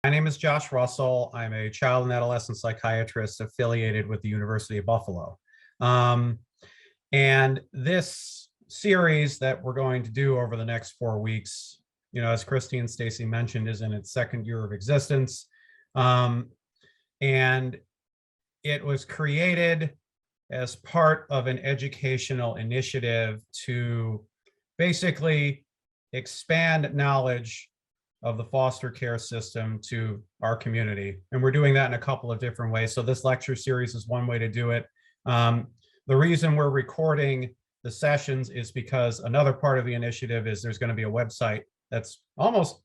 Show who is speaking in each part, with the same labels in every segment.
Speaker 1: My name is Josh Russell. I'm a child and adolescent psychiatrist affiliated with the University of Buffalo. And this series that we're going to do over the next 4 weeks, as Christy and Stacy mentioned, is in its second year of existence. And it was created as part of an educational initiative to basically expand knowledge of the foster care system to our community. And we're doing that in a couple of different ways. So this lecture series is one way to do it. The reason we're recording the sessions is because another part of the initiative is there's going to be a website that's almost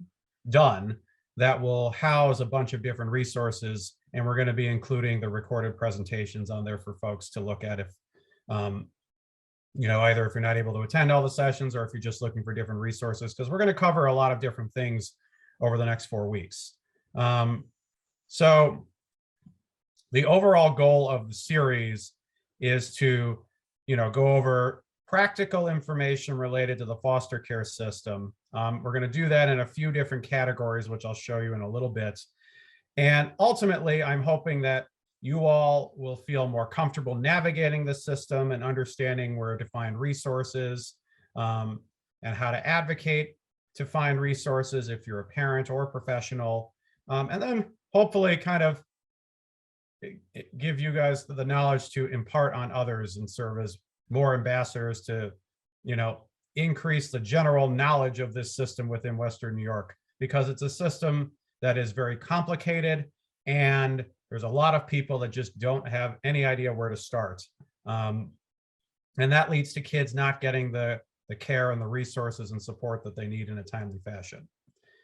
Speaker 1: done that will house a bunch of different resources. And we're going to be including the recorded presentations on there for folks to look at if, either if you're not able to attend all the sessions or if you're just looking for different resources, because we're going to cover a lot of different things over the next 4 weeks. So the overall goal of the series is to, go over practical information related to the foster care system. We're going to do that in a few different categories, which I'll show you in a little bit. And ultimately, I'm hoping that you all will feel more comfortable navigating the system and understanding where to find resources and how to advocate to find resources if you're a parent or a professional, and then hopefully kind of give you guys the knowledge to impart on others and serve as more ambassadors to, increase the general knowledge of this system within Western New York, because it's a system that is very complicated and there's a lot of people that just don't have any idea where to start. And that leads to kids not getting the care and the resources and support that they need in a timely fashion.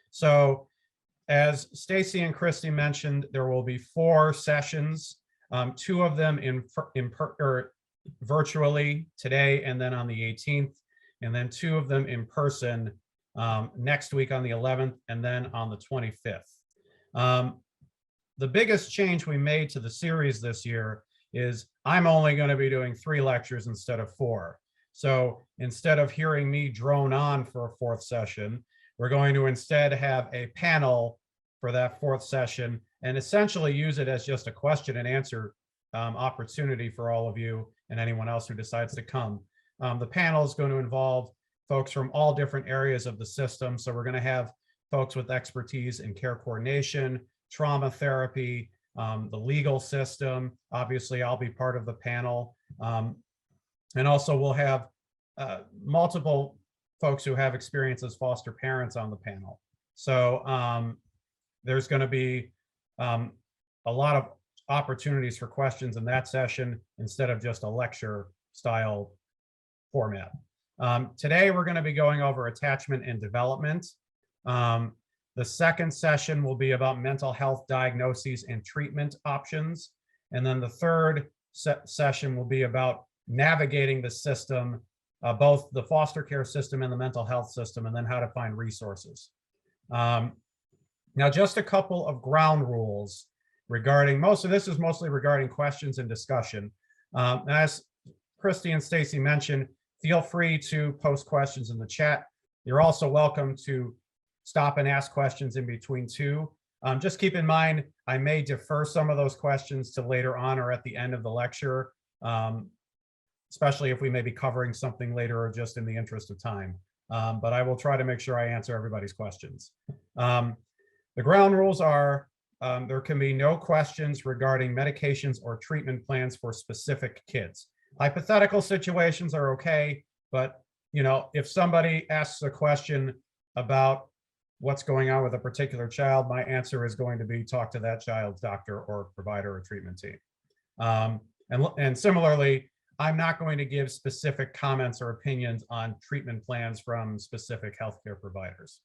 Speaker 1: So as Stacy and Christy mentioned, there will be 4 sessions, 2 of them virtually today and then on the 18th, and then 2 of them in person next week on the 11th and then on the 25th. The biggest change we made to the series this year is I'm only going to be doing 3 lectures instead of 4. So instead of hearing me drone on for a 4th session, we're going to instead have a panel for that 4th session and essentially use it as just a question and answer opportunity for all of you and anyone else who decides to come. The panel is going to involve folks from all different areas of the system. So we're going to have folks with expertise in care coordination, trauma therapy, the legal system. Obviously, I'll be part of the panel. And also we'll have multiple folks who have experience as foster parents on the panel. So there's going to be a lot of opportunities for questions in that session instead of just a lecture style format. Today, we're going to be going over attachment and development. The second session will be about mental health diagnoses and treatment options. And then the third session will be about navigating the system, both the foster care system and the mental health system, and then how to find resources. Now, just a couple of ground rules regarding, most of this is mostly regarding questions and discussion. As Christy and Stacy mentioned, feel free to post questions in the chat. You're also welcome to stop and ask questions in between too. Just keep in mind, I may defer some of those questions to later on or at the end of the lecture, especially if we may be covering something later or just in the interest of time. But I will try to make sure I answer everybody's questions. The ground rules are there can be no questions regarding medications or treatment plans for specific kids. Hypothetical situations are okay, but if somebody asks a question about what's going on with a particular child, my answer is going to be talk to that child's doctor or provider or treatment team. And similarly, I'm not going to give specific comments or opinions on treatment plans from specific healthcare providers.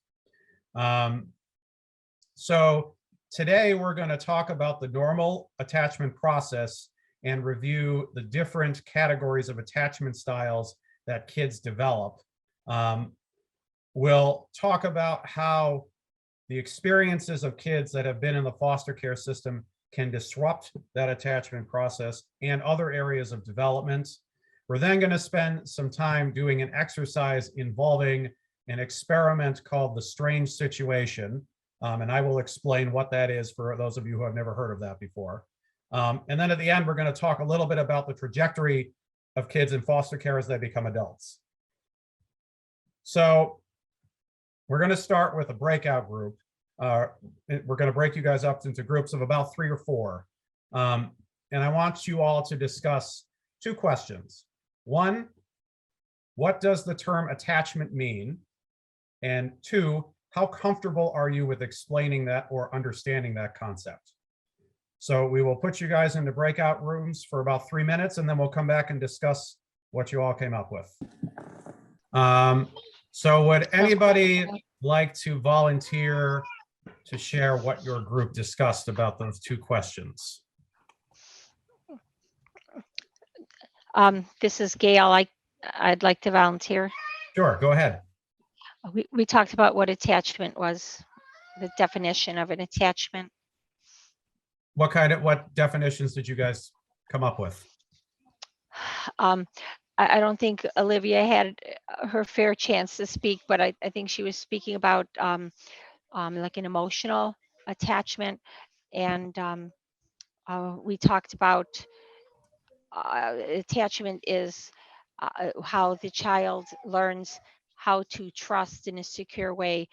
Speaker 1: So today we're going to talk about the normal attachment process and review the different categories of attachment styles that kids develop. We'll talk about how the experiences of kids that have been in the foster care system can disrupt that attachment process and other areas of development. We're then going to spend some time doing an exercise involving an experiment called the strange situation. And I will explain what that is for those of you who have never heard of that before. And then at the end, we're going to talk a little bit about the trajectory of kids in foster care as they become adults. So we're going to start with a breakout group. We're going to break you guys up into groups of about 3 or 4. And I want you all to discuss 2 questions. 1, what does the term attachment mean? And 2, how comfortable are you with explaining that or understanding that concept? So we will put you guys into breakout rooms for about 3 minutes, and then we'll come back and discuss what you all came up with. So would anybody like to volunteer to share what your group discussed about those 2 questions?
Speaker 2: This is Gail. I'd like to volunteer.
Speaker 1: Sure, go ahead.
Speaker 2: We talked about what attachment was, the definition of an attachment.
Speaker 1: What definitions did you guys come up with?
Speaker 2: I don't think Olivia had her fair chance to speak, but I think she was speaking about like an emotional attachment. And we talked about attachment is how the child learns how to trust in a secure way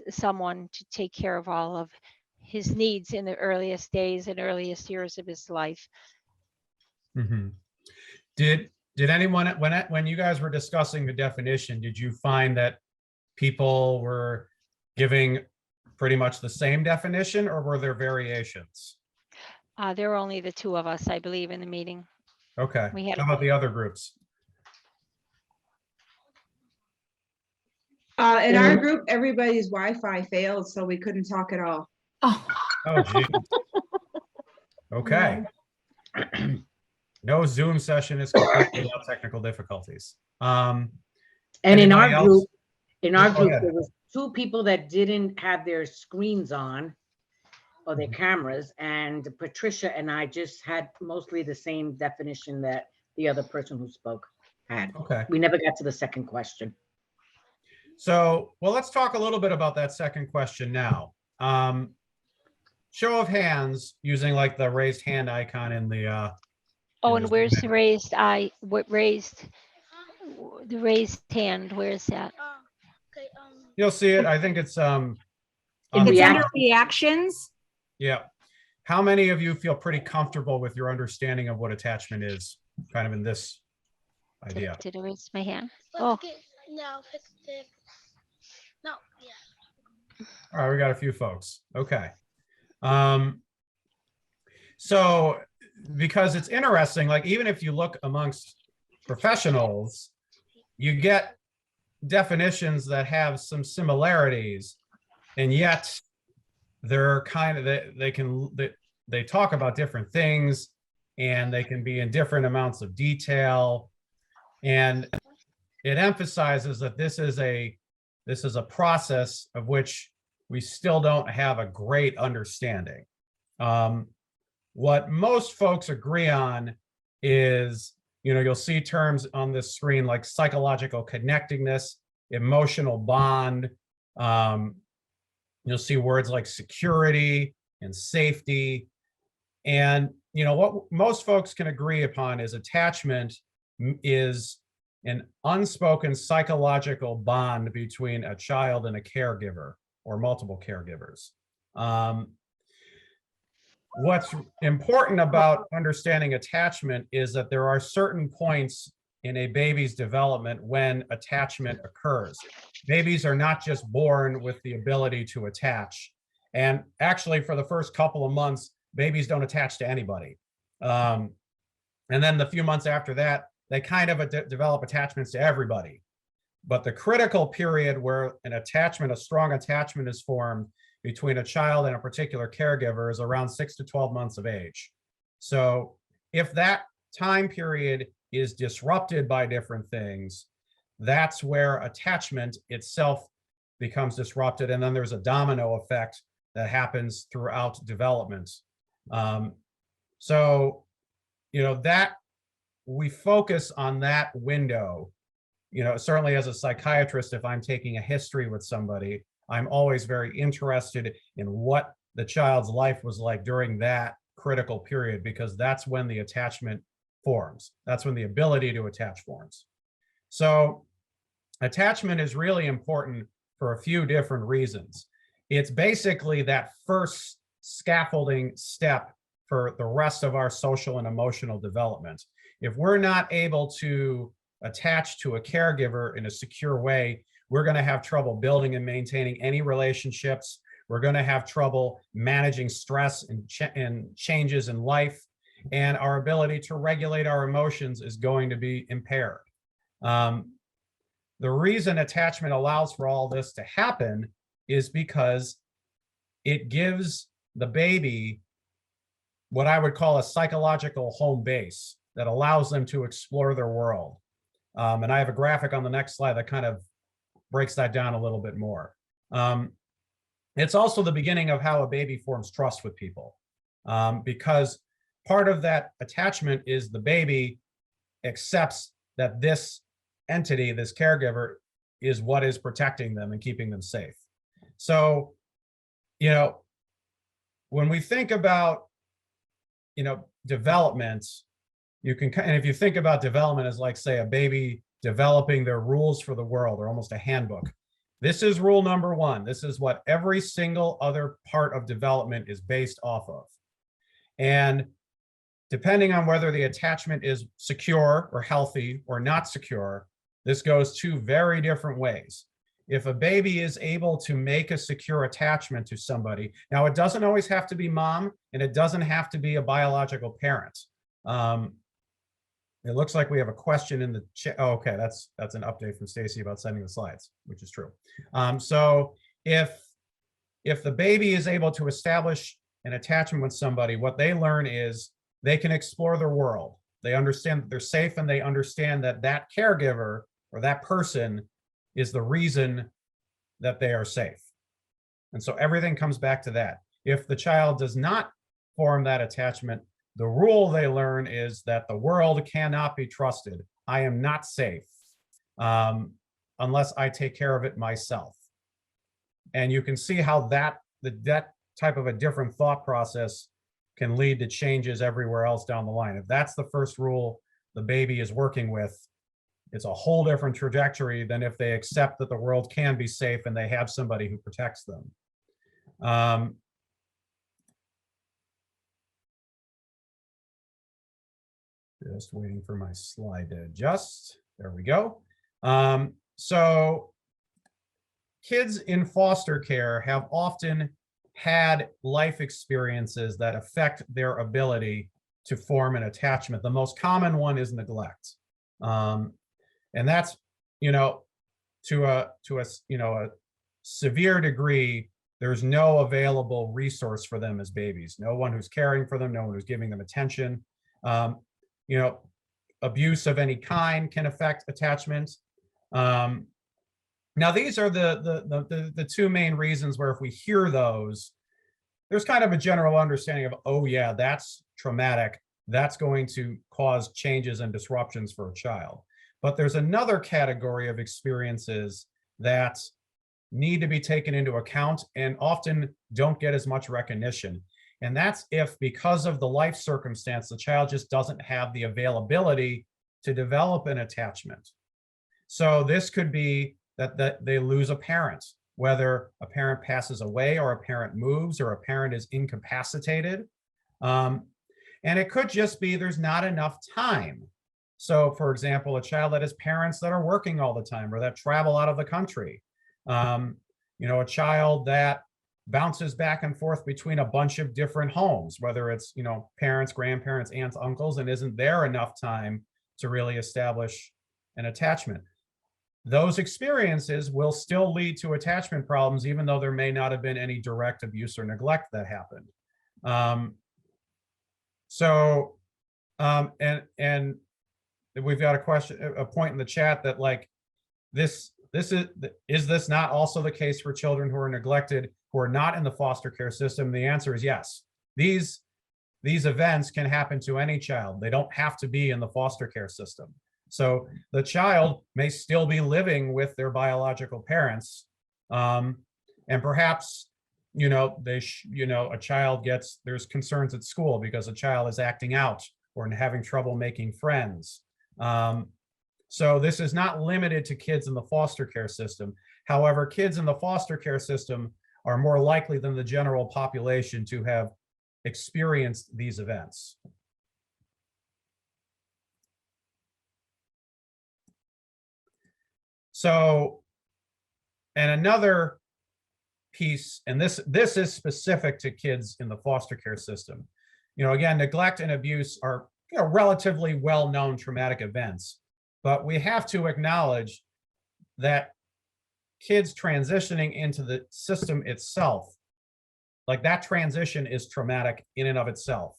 Speaker 2: someone to take care of all of his needs in the earliest days and earliest years of his life.
Speaker 1: Mm-hmm. Did anyone, when you guys were discussing the definition, did you find that people were giving pretty much the same definition, or were there variations?
Speaker 2: There were only the 2 of us, I believe, in the meeting.
Speaker 1: Okay.
Speaker 2: We had
Speaker 1: How about the other groups?
Speaker 3: In our group, everybody's Wi-Fi failed, so we couldn't talk at all.
Speaker 1: Oh, geez. Okay. No Zoom session is complete without technical difficulties.
Speaker 4: And in our
Speaker 1: else?
Speaker 4: group, there was 2 people that didn't have their screens on or their cameras, and Patricia and I just had mostly the same definition that the other person who spoke had.
Speaker 1: Okay.
Speaker 4: We never got to the second question.
Speaker 1: So, well, let's talk a little bit about that second question now. Show of hands using like the raised hand icon in the
Speaker 2: Oh, and where's the raised the raised hand? Where is that?
Speaker 5: Okay,
Speaker 1: you'll see it. I think it's
Speaker 4: In
Speaker 5: it's under
Speaker 4: reaction.
Speaker 5: reactions.
Speaker 1: Yeah. How many of you feel pretty comfortable with your understanding of what attachment is, kind of in this idea?
Speaker 2: Did I raise my hand?
Speaker 5: Let's
Speaker 2: Oh.
Speaker 5: get now. No, yeah.
Speaker 1: All right, we got a few folks. Okay. So because it's interesting, like even if you look amongst professionals, you get definitions that have some similarities, and yet they're kind of, they talk about different things, and they can be in different amounts of detail. And it emphasizes that this is a process of which we still don't have a great understanding. What most folks agree on is, you'll see terms on this screen like psychological connectedness, emotional bond. You'll see words like security and safety. And, what most folks can agree upon is attachment is an unspoken psychological bond between a child and a caregiver or multiple caregivers. What's important about understanding attachment is that there are certain points in a baby's development when attachment occurs. Babies are not just born with the ability to attach. And actually, for the first couple of months, babies don't attach to anybody. And then the few months after that, they kind of develop attachments to everybody. But the critical period where a strong attachment is formed between a child and a particular caregiver is around 6 to 12 months of age. So if that time period is disrupted by different things, that's where attachment itself becomes disrupted. And then there's a domino effect that happens throughout development. So, that we focus on that window, certainly as a psychiatrist, if I'm taking a history with somebody, I'm always very interested in what the child's life was like during that critical period, because that's when the attachment forms. That's when the ability to attach forms. So attachment is really important for a few different reasons. It's basically that first scaffolding step for the rest of our social and emotional development. If we're not able to attach to a caregiver in a secure way, we're going to have trouble building and maintaining any relationships. We're going to have trouble managing stress and changes in life, and our ability to regulate our emotions is going to be impaired. The reason attachment allows for all this to happen is because it gives the baby what I would call a psychological home base that allows them to explore their world. And I have a graphic on the next slide that kind of breaks that down a little bit more. It's also the beginning of how a baby forms trust with people, because part of that attachment is the baby accepts that this entity, this caregiver, is what is protecting them and keeping them safe. So, you know, when we think about, you know, development, you can, and if you think about development as like, say, a baby developing their rules for the world, or almost a handbook, this is rule number one. This is what every single other part of development is based off of. And depending on whether the attachment is secure or healthy or not secure, this goes two very different ways. If a baby is able to make a secure attachment to somebody, now it doesn't always have to be mom, and it doesn't have to be a biological parent. It looks like we have a question in the chat. Oh, okay, that's an update from Stacy about sending the slides, which is true. So if the baby is able to establish an attachment with somebody, what they learn is they can explore their world. They understand that they're safe, and they understand that that caregiver or that person is the reason that they are safe. And so everything comes back to that. If the child does not form that attachment, the rule they learn is that the world cannot be trusted. I am not safe unless I take care of it myself. And you can see how that type of a different thought process can lead to changes everywhere else down the line. If that's the first rule the baby is working with, it's a whole different trajectory than if they accept that the world can be safe and they have somebody who protects them. Just waiting for my slide to adjust. There we go. So kids in foster care have often had life experiences that affect their ability to form an attachment. The most common one is neglect. And that's, you know, to a severe degree, there's no available resource for them as babies. No one who's caring for them, no one who's giving them attention. You know, abuse of any kind can affect attachment. Now, these are the two main reasons where if we hear those, there's kind of a general understanding of, oh yeah, that's traumatic. That's going to cause changes and disruptions for a child. But there's another category of experiences that need to be taken into account and often don't get as much recognition. And that's if, because of the life circumstance, the child just doesn't have the availability to develop an attachment. So this could be that they lose a parent, whether a parent passes away or a parent moves or a parent is incapacitated. And it could just be there's not enough time. So for example, a child that has parents that are working all the time or that travel out of the country. You know, a child that bounces back and forth between a bunch of different homes, whether it's, you know, parents, grandparents, aunts, uncles, and isn't there enough time to really establish an attachment. Those experiences will still lead to attachment problems, even though there may not have been any direct abuse or neglect that happened. And we've got a point in the chat that like is this not also the case for children who are neglected, who are not in the foster care system? The answer is yes. These events can happen to any child. They don't have to be in the foster care system. So the child may still be living with their biological parents, And perhaps, a child there's concerns at school because a child is acting out or having trouble making friends. So this is not limited to kids in the foster care system. However, kids in the foster care system are more likely than the general population to have experienced these events. So, and another piece, and this is specific to kids in the foster care system. Again, neglect and abuse are relatively well-known traumatic events, but we have to acknowledge that kids transitioning into the system itself, like that transition is traumatic in and of itself.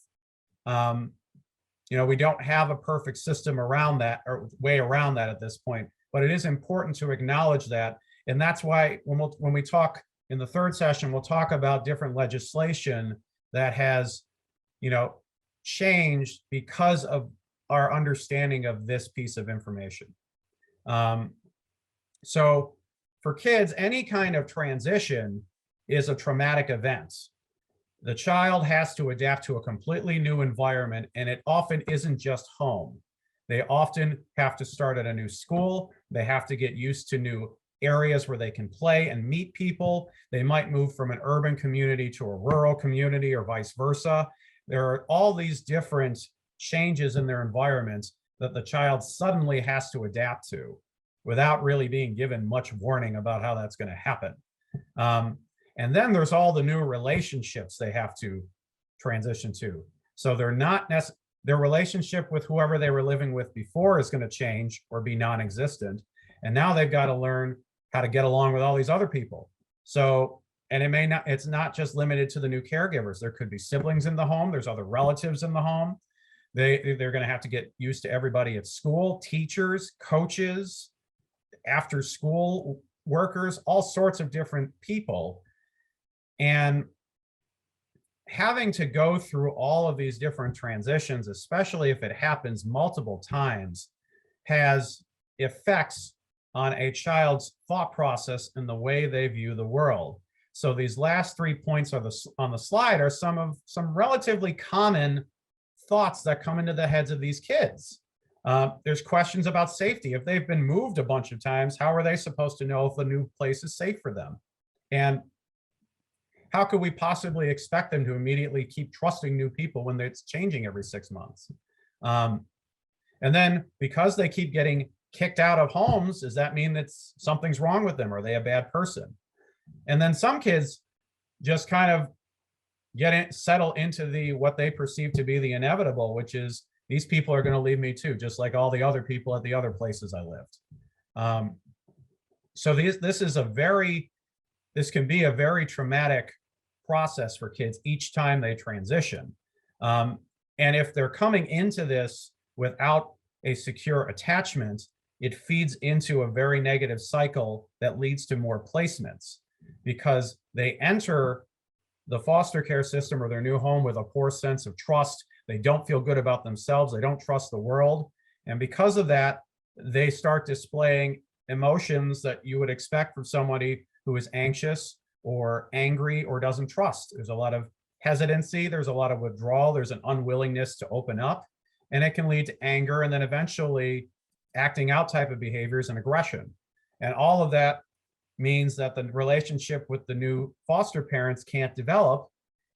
Speaker 1: We don't have a perfect system around that or way around that at this point, but it is important to acknowledge that. And that's why when we talk in the third session, we'll talk about different legislation that has, changed because of our understanding of this piece of information. So for kids, any kind of transition is a traumatic event. The child has to adapt to a completely new environment, and it often isn't just home. They often have to start at a new school. They have to get used to new areas where they can play and meet people. They might move from an urban community to a rural community or vice versa. There are all these different changes in their environments that the child suddenly has to adapt to without really being given much warning about how that's going to happen. And then there's all the new relationships they have to transition to. So they're not their relationship with whoever they were living with before is going to change or be non-existent. And now they've got to learn how to get along with all these other people. So, and it's not just limited to the new caregivers. There could be siblings in the home. There's other relatives in the home. They're going to have to get used to everybody at school, teachers, coaches, after school workers, all sorts of different people. And having to go through all of these different transitions, especially if it happens multiple times, has effects on a child's thought process and the way they view the world. So these last 3 points on the slide are some relatively common thoughts that come into the heads of these kids. There's questions about safety. If they've been moved a bunch of times, how are they supposed to know if the new place is safe for them? And how could we possibly expect them to immediately keep trusting new people when it's changing every 6 months? And then because they keep getting kicked out of homes, does that mean that something's wrong with them? Are they a bad person? And then some kids just kind of settle into what they perceive to be the inevitable, which is these people are going to leave me too, just like all the other people at the other places I lived. So this can be a very traumatic process for kids each time they transition. And if they're coming into this without a secure attachment, it feeds into a very negative cycle that leads to more placements because they enter the foster care system or their new home with a poor sense of trust. They don't feel good about themselves. They don't trust the world. And because of that, they start displaying emotions that you would expect from somebody who is anxious or angry or doesn't trust. There's a lot of hesitancy. There's a lot of withdrawal. There's an unwillingness to open up. And it can lead to anger and then eventually acting out type of behaviors and aggression. And all of that means that the relationship with the new foster parents can't develop.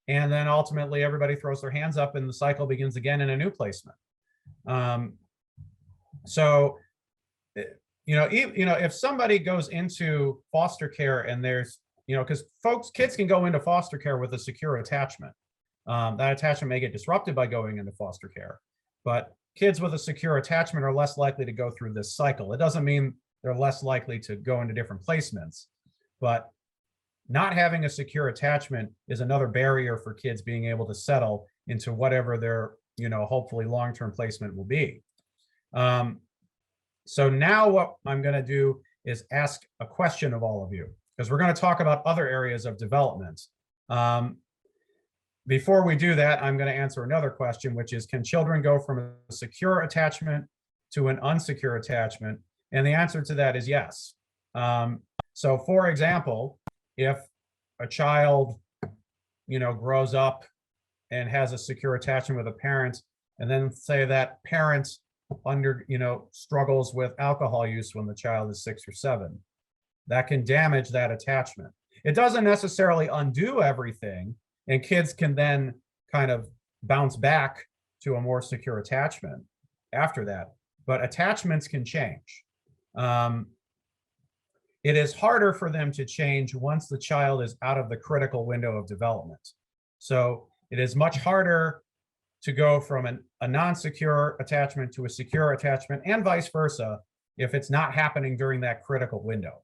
Speaker 1: And then ultimately everybody throws their hands up and the cycle begins again in a new placement. So, if somebody goes into foster care and there's, because kids can go into foster care with a secure attachment. That attachment may get disrupted by going into foster care, but kids with a secure attachment are less likely to go through this cycle. It doesn't mean they're less likely to go into different placements, but not having a secure attachment is another barrier for kids being able to settle into whatever their, hopefully long-term placement will be. So now what I'm going to do is ask a question of all of you, because we're going to talk about other areas of development. Before we do that, I'm going to answer another question, which is, can children go from a secure attachment to an unsecure attachment? And the answer to that is yes. So for example, if a child, grows up and has a secure attachment with a parent, and then say that parent struggles with alcohol use when the child is 6 or 7, that can damage that attachment. It doesn't necessarily undo everything, and kids can then kind of bounce back to a more secure attachment after that, but attachments can change. It is harder for them to change once the child is out of the critical window of development. So it is much harder to go from a non-secure attachment to a secure attachment, and vice versa, if it's not happening during that critical window.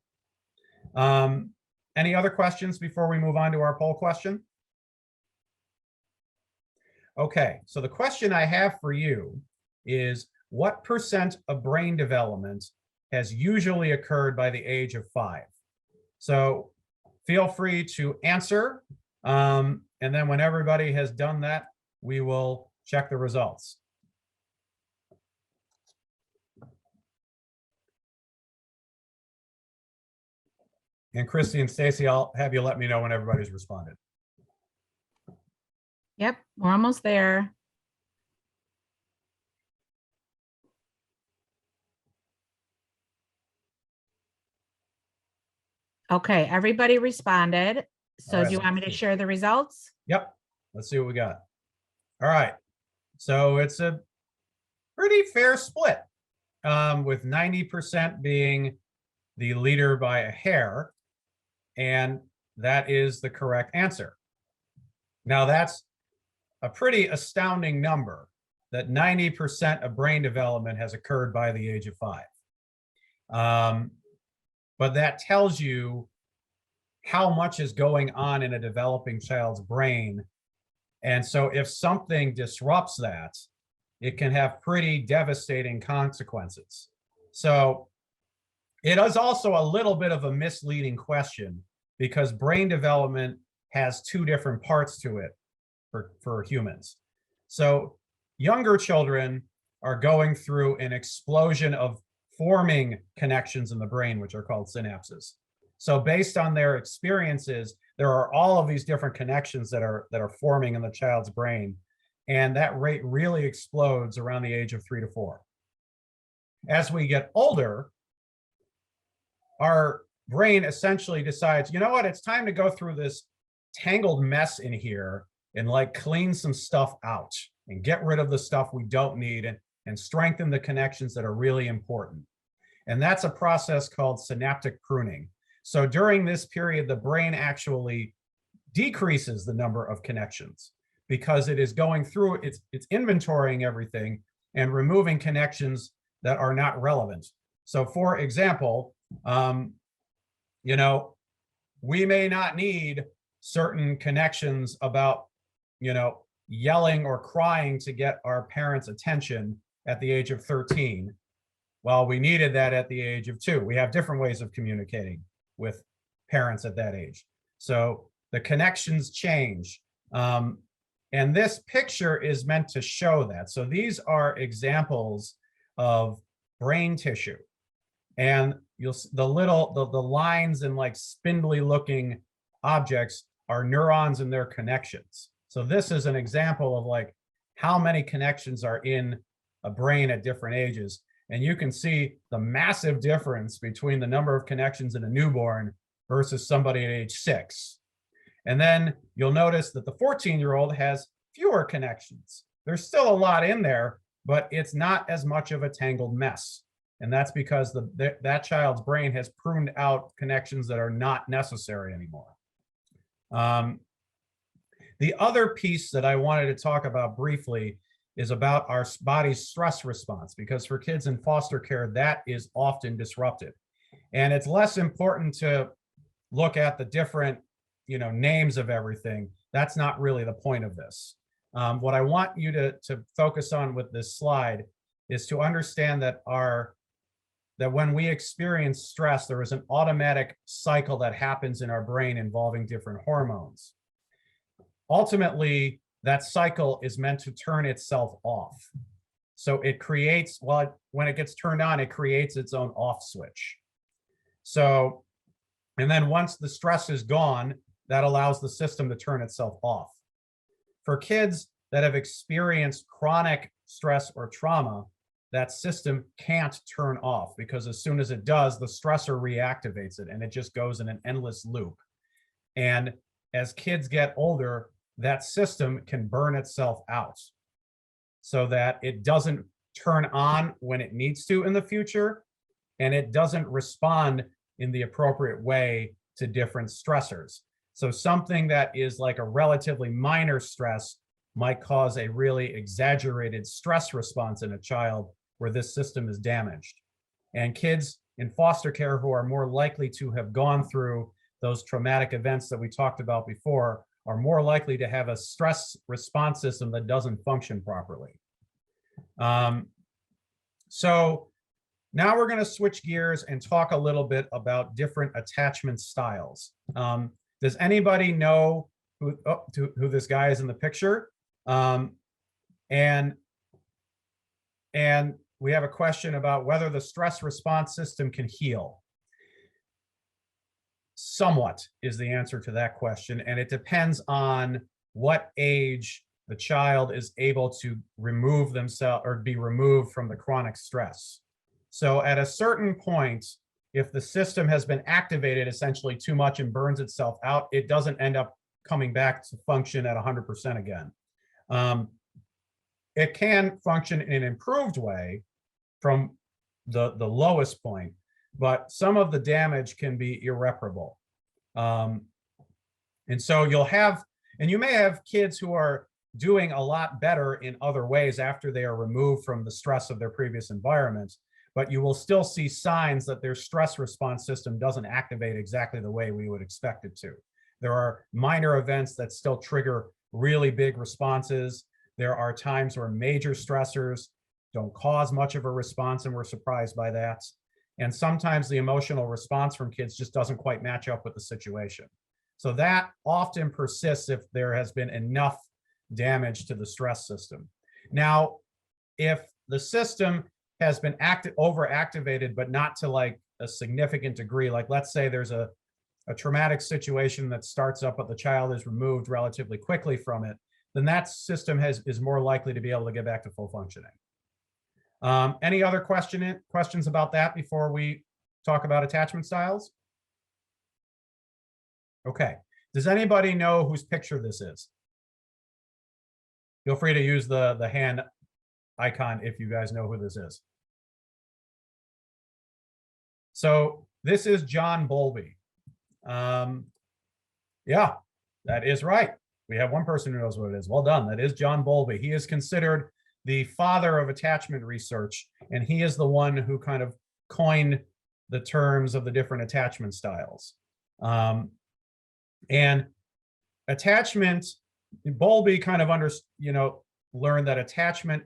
Speaker 1: Any other questions before we move on to our poll question? Okay, so the question I have for you is, what % of brain development has usually occurred by the age of 5? So feel free to answer. And then when everybody has done that, we will check the results. And Christy and Stacy, I'll have you let me know when everybody's responded.
Speaker 6: Yep, we're almost there. Okay, everybody responded. So
Speaker 1: All right,
Speaker 6: do you want me to share the results?
Speaker 1: Yep, let's see what we got. All right, so it's a pretty fair split, with 90% being the leader by a hair, and that is the correct answer. Now that's a pretty astounding number, that 90% of brain development has occurred by the age of 5. But that tells you how much is going on in a developing child's brain. And so if something disrupts that, it can have pretty devastating consequences. So it is also a little bit of a misleading question, because brain development has 2 different parts to it for humans. So younger children are going through an explosion of forming connections in the brain, which are called synapses. So based on their experiences, there are all of these different connections that are forming in the child's brain. And that rate really explodes around the age of 3 to 4. As we get older, our brain essentially decides, you know what, it's time to go through this tangled mess in here and like clean some stuff out and get rid of the stuff we don't need, and strengthen the connections that are really important. And that's a process called synaptic pruning. So during this period, the brain actually decreases the number of connections, because it is going through, it's inventorying everything and removing connections that are not relevant. So for example, we may not need certain connections about, yelling or crying to get our parents' attention at the age of 13. Well, we needed that at the age of 2. We have different ways of communicating with parents at that age. So the connections change. And this picture is meant to show that. So these are examples of brain tissue. And you'll see the lines and like spindly looking objects are neurons and their connections. So this is an example of like how many connections are in a brain at different ages. And you can see the massive difference between the number of connections in a newborn versus somebody at age 6. And then you'll notice that the 14-year-old has fewer connections. There's still a lot in there, but it's not as much of a tangled mess. And that's because that child's brain has pruned out connections that are not necessary anymore. The other piece that I wanted to talk about briefly is about our body's stress response, because for kids in foster care, that is often disrupted. And it's less important to look at the different, names of everything. That's not really the point of this. What I want you to focus on with this slide is to understand that when we experience stress, there is an automatic cycle that happens in our brain involving different hormones. Ultimately, that cycle is meant to turn itself off. So it creates, when it gets turned on, it creates its own off switch. So, and then once the stress is gone, that allows the system to turn itself off. For kids that have experienced chronic stress or trauma, that system can't turn off, because as soon as it does, the stressor reactivates it and it just goes in an endless loop. And as kids get older, that system can burn itself out so that it doesn't turn on when it needs to in the future, and it doesn't respond in the appropriate way to different stressors. So something that is like a relatively minor stress might cause a really exaggerated stress response in a child where this system is damaged. And kids in foster care who are more likely to have gone through those traumatic events that we talked about before are more likely to have a stress response system that doesn't function properly. So now we're going to switch gears and talk a little bit about different attachment styles. Does anybody know who this guy is in the picture? And we have a question about whether the stress response system can heal. Somewhat is the answer to that question, and it depends on what age the child is able to remove themselves or be removed from the chronic stress. So at a certain point, if the system has been activated essentially too much and burns itself out, it doesn't end up coming back to function at 100% again. It can function in an improved way from the lowest point, but some of the damage can be irreparable. And so you may have kids who are doing a lot better in other ways after they are removed from the stress of their previous environment, but you will still see signs that their stress response system doesn't activate exactly the way we would expect it to. There are minor events that still trigger really big responses. There are times where major stressors don't cause much of a response, and we're surprised by that. And sometimes the emotional response from kids just doesn't quite match up with the situation. So that often persists if there has been enough damage to the stress system. Now, if the system has been overactivated, but not to like a significant degree, like let's say there's a traumatic situation that starts up, but the child is removed relatively quickly from it, then that system is more likely to be able to get back to full functioning. Any other questions about that before we talk about attachment styles? Okay. Does anybody know whose picture this is? Feel free to use the hand icon if you guys know who this is. So this is John Bowlby. Yeah, that is right. We have one person who knows what it is. Well done. That is John Bowlby. He is considered the father of attachment research, and he is the one who kind of coined the terms of the different attachment styles. And attachment, Bowlby kind of learned that attachment,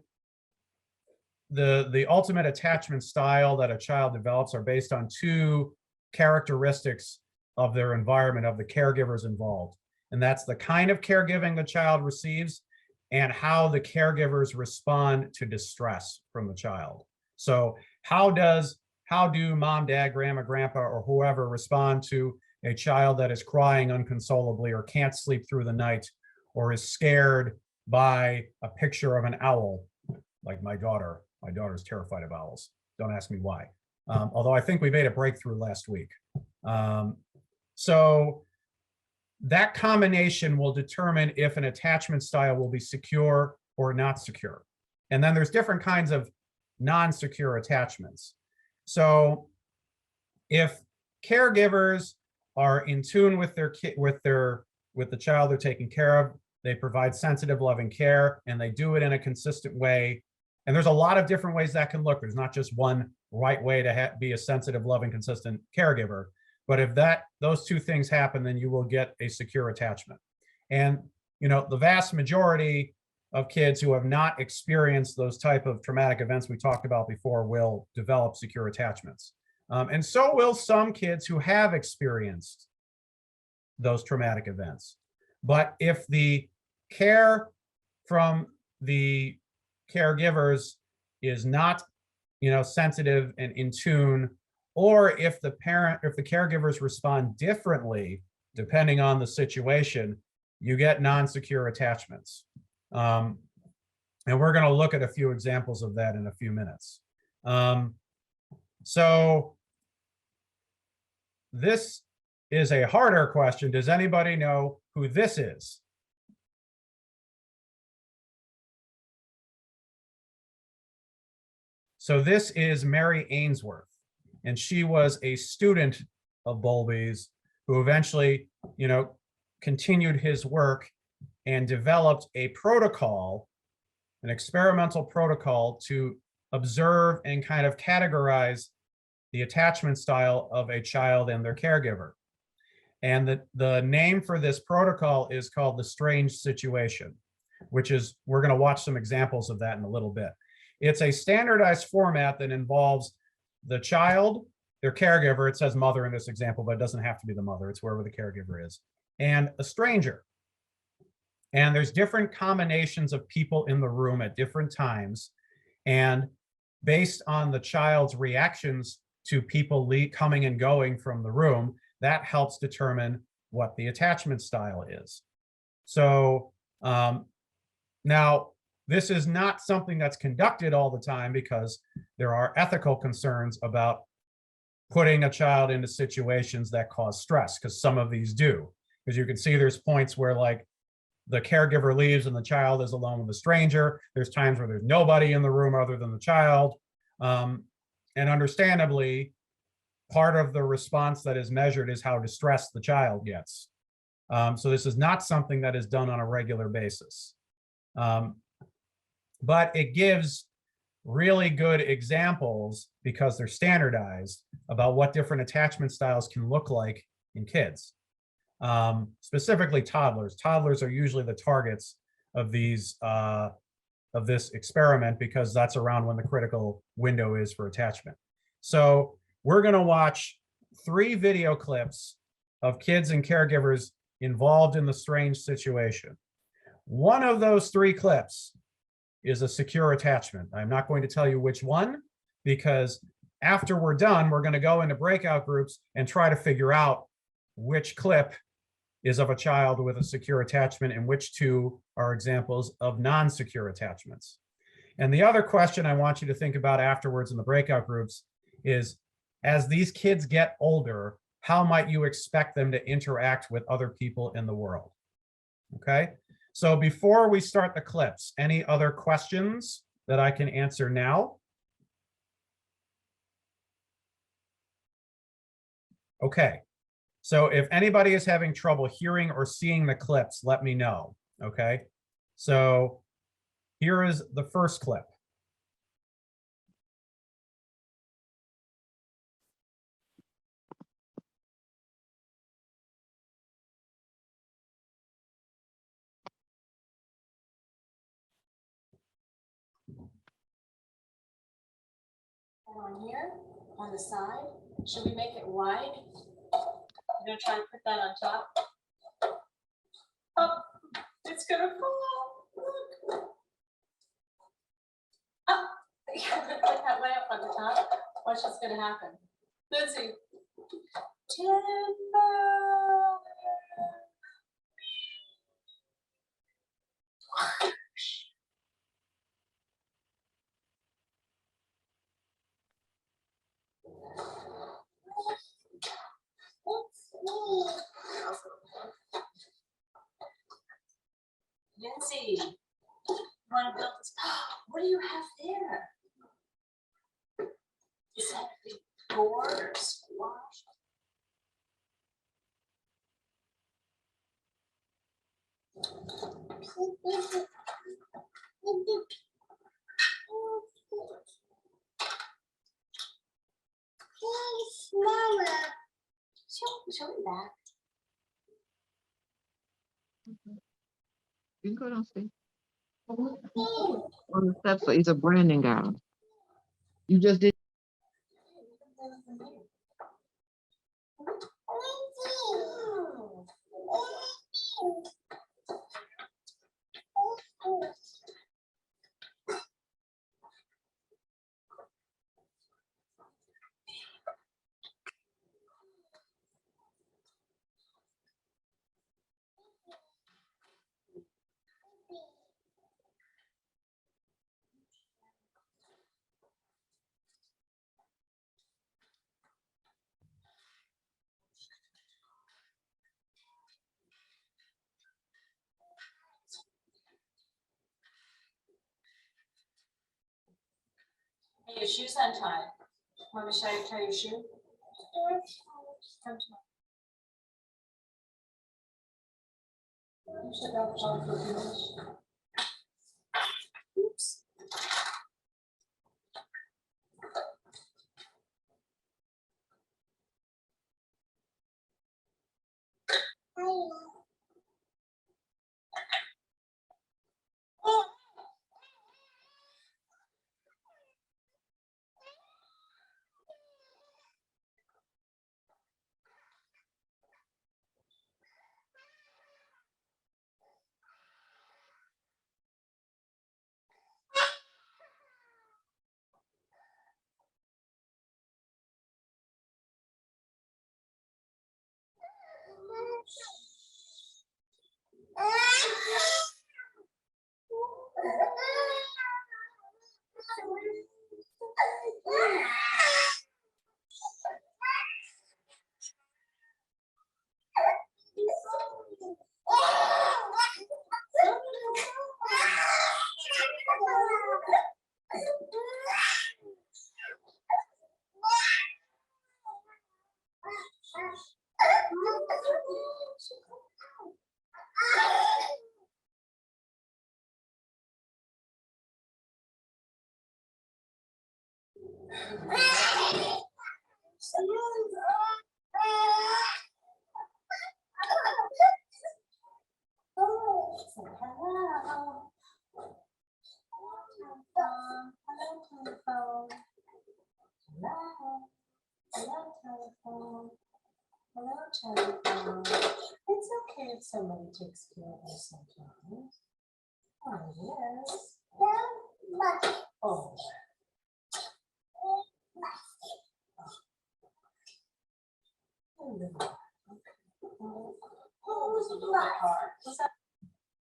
Speaker 1: the ultimate attachment style that a child develops are based on two characteristics of their environment, of the caregivers involved. And that's the kind of caregiving the child receives and how the caregivers respond to distress from the child. So how do mom, dad, grandma, grandpa, or whoever respond to a child that is crying unconsolably or can't sleep through the night or is scared by a picture of an owl, like my daughter. My daughter's terrified of owls. Don't ask me why. Although I think we made a breakthrough last week. So that combination will determine if an attachment style will be secure or not secure. And then there's different kinds of non-secure attachments. So if caregivers are in tune with their with the child they're taking care of, they provide sensitive, loving care, and they do it in a consistent way. And there's a lot of different ways that can look. There's not just one right way to be a sensitive, loving, consistent caregiver. But if those two things happen, then you will get a secure attachment. And the vast majority of kids who have not experienced those type of traumatic events we talked about before will develop secure attachments. And so will some kids who have experienced those traumatic events. But if the care from the caregivers is not, sensitive and in tune, or if the caregivers respond differently depending on the situation, you get non-secure attachments. And we're going to look at a few examples of that in a few minutes. So this is a harder question. Does anybody know who this is? So this is Mary Ainsworth, and she was a student of Bowlby's who eventually, continued his work and developed a protocol, an experimental protocol to observe and kind of categorize the attachment style of a child and their caregiver. And the name for this protocol is called the strange situation, which is, we're going to watch some examples of that in a little bit. It's a standardized format that involves the child, their caregiver, it says mother in this example, but it doesn't have to be the mother, it's wherever the caregiver is, and a stranger. And there's different combinations of people in the room at different times. And based on the child's reactions to people coming and going from the room, that helps determine what the attachment style is. So now, this is not something that's conducted all the time because there are ethical concerns about putting a child into situations that cause stress, because some of these do. Because you can see there's points where like the caregiver leaves and the child is alone with a stranger. There's times where there's nobody in the room other than the child. And understandably, part of the response that is measured is how distressed the child gets. So this is not something that is done on a regular basis. But it gives really good examples, because they're standardized, about what different attachment styles can look like in kids. Specifically toddlers. Toddlers are usually the targets of these of this experiment, because that's around when the critical window is for attachment. So we're going to watch 3 video clips of kids and caregivers involved in the strange situation. One of those 3 clips is a secure attachment. I'm not going to tell you which one, because after we're done, we're going to go into breakout groups and try to figure out which clip is of a child with a secure attachment and which 2 are examples of non-secure attachments. And the other question I want you to think about afterwards in the breakout groups is, as these kids get older, how might you expect them to interact with other people in the world? Okay? So before we start the clips, any other questions that I can answer now? Okay. So if anybody is having trouble hearing or seeing the clips, let me know. Okay. So here is the first clip.
Speaker 7: On here, on the side, should we make it wide? I'm gonna try to put that on top. Oh, it's gonna fall. Look. Oh, put that way up on the top. Watch what's gonna happen. Lindsay. Timber. Nancy, you want to build this? What do you have there? Is that a big gourd or squash? Smaller. Show me that.
Speaker 8: You can go downstairs. On the steps, so he's a branding guy. You just did.
Speaker 7: your shoes untied. Want me to tie your shoe? Come to me. You should go for a few minutes. Oops. Hello, telephone. It's okay if somebody takes care of us sometimes. Oh, yes. Oh.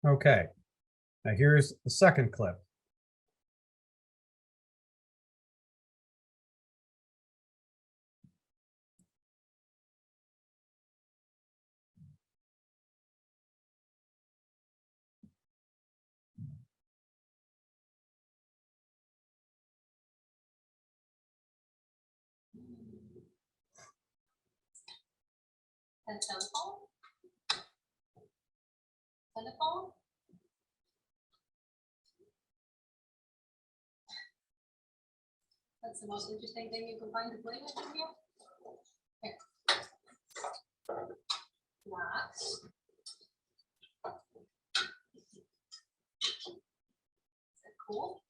Speaker 1: Okay, now here's the second clip.
Speaker 7: A telephone? Telephone? That's the most interesting thing you can find to play with in here. Here. Blocks. Is that cool?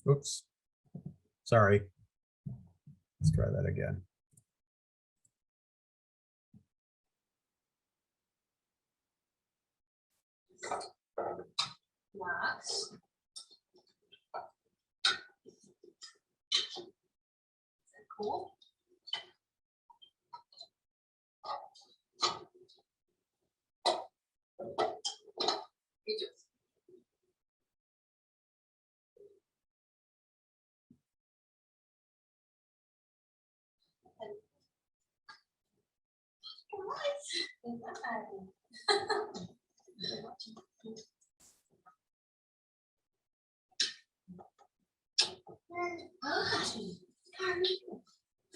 Speaker 1: Oops. Sorry. Let's try that again.
Speaker 7: Blocks. Is that cool? Pages.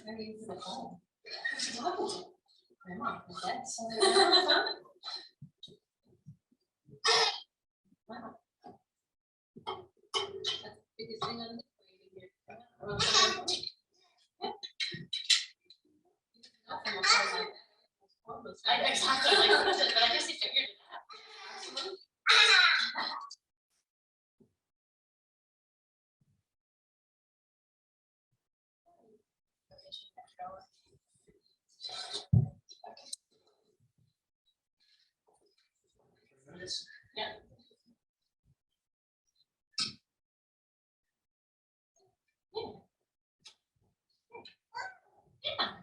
Speaker 7: Very easy to phone. Come on, that's. Wow. That's the biggest thing on the here. Exactly, but I guess he figured it out. Yeah. Yeah.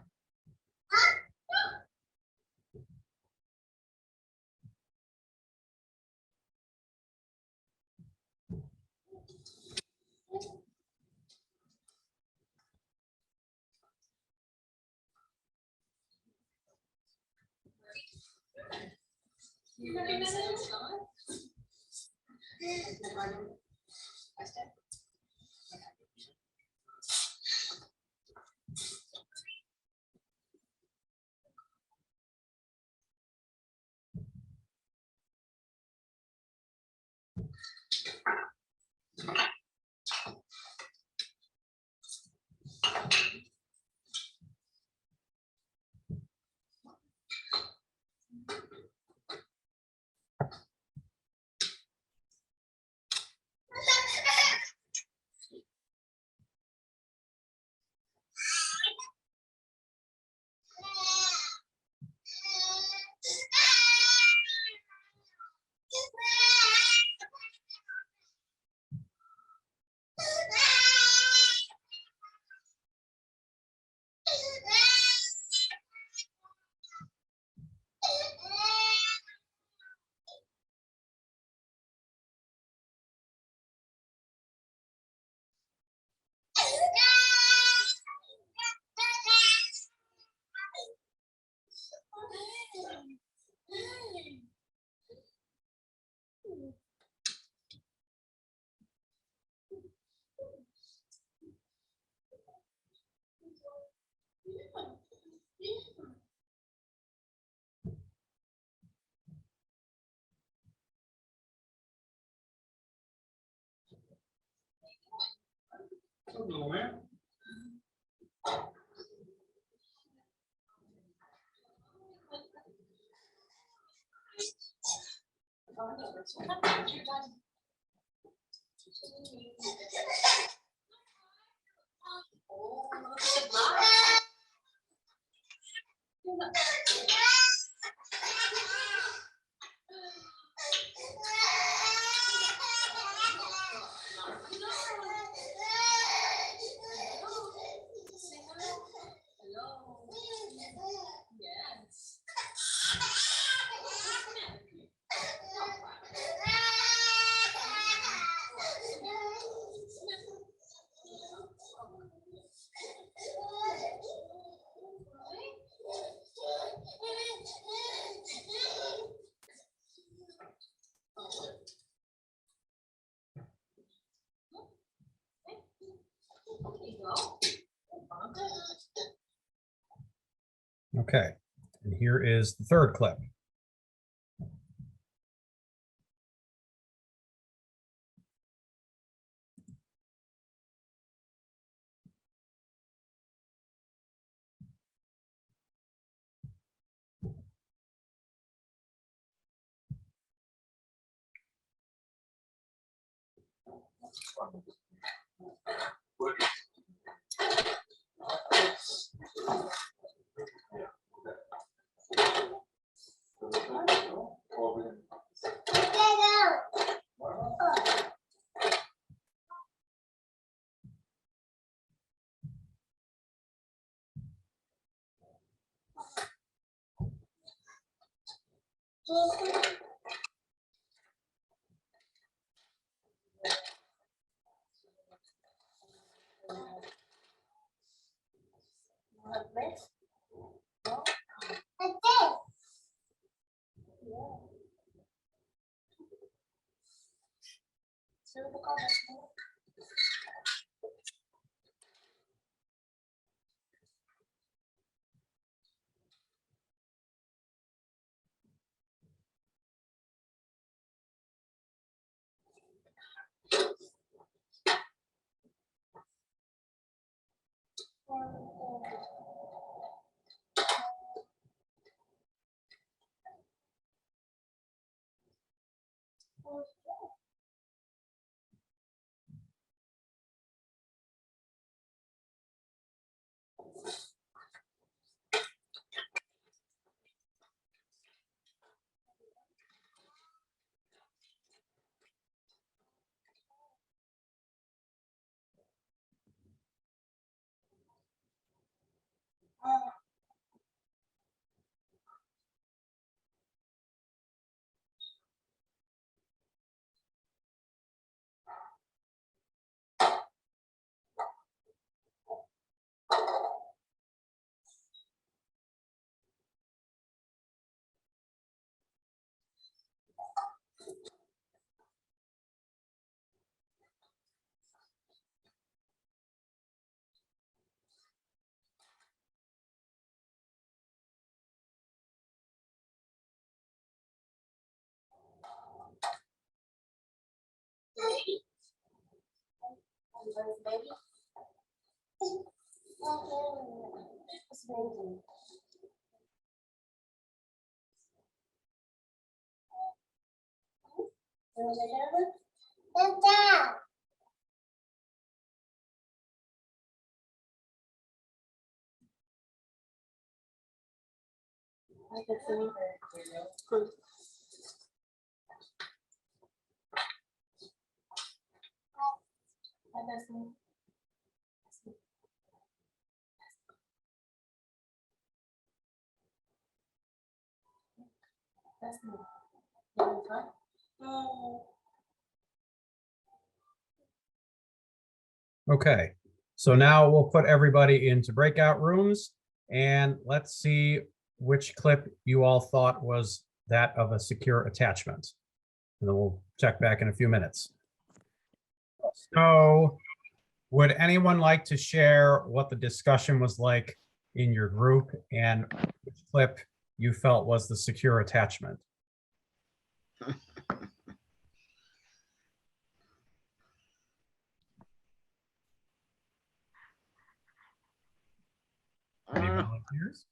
Speaker 1: Okay, and here is the third clip.
Speaker 7: Baby. It's baby. I can see her. That's me. That's me.
Speaker 1: Okay, so now we'll put everybody into breakout rooms and let's see which clip you all thought was that of a secure attachment. And then we'll check back in a few minutes. So would anyone like to share what the discussion was like in your group and which clip you felt was the secure attachment? Any volunteers?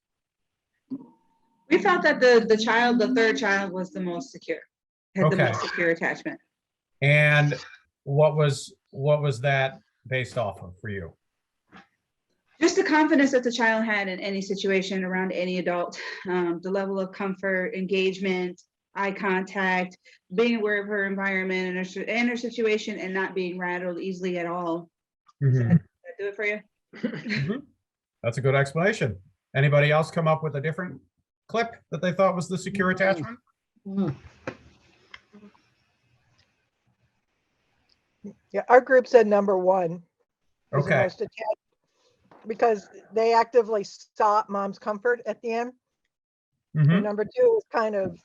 Speaker 3: We felt that the third child was the most secure, had the
Speaker 1: Okay.
Speaker 3: most secure attachment.
Speaker 1: And what was that based off of for you?
Speaker 3: Just the confidence that the child had in any situation around any adult, the level of comfort, engagement, eye contact, being aware of her environment and her situation and not being rattled easily at all.
Speaker 1: Mhm.
Speaker 3: Did that do it for you?
Speaker 1: Mhm. That's a good explanation. Anybody else come up with a different clip that they thought was the secure attachment?
Speaker 9: Yeah, our group said number one was the
Speaker 1: Okay.
Speaker 9: most attached because they actively sought mom's comfort at the end. And
Speaker 1: Mhm.
Speaker 9: number two was kind of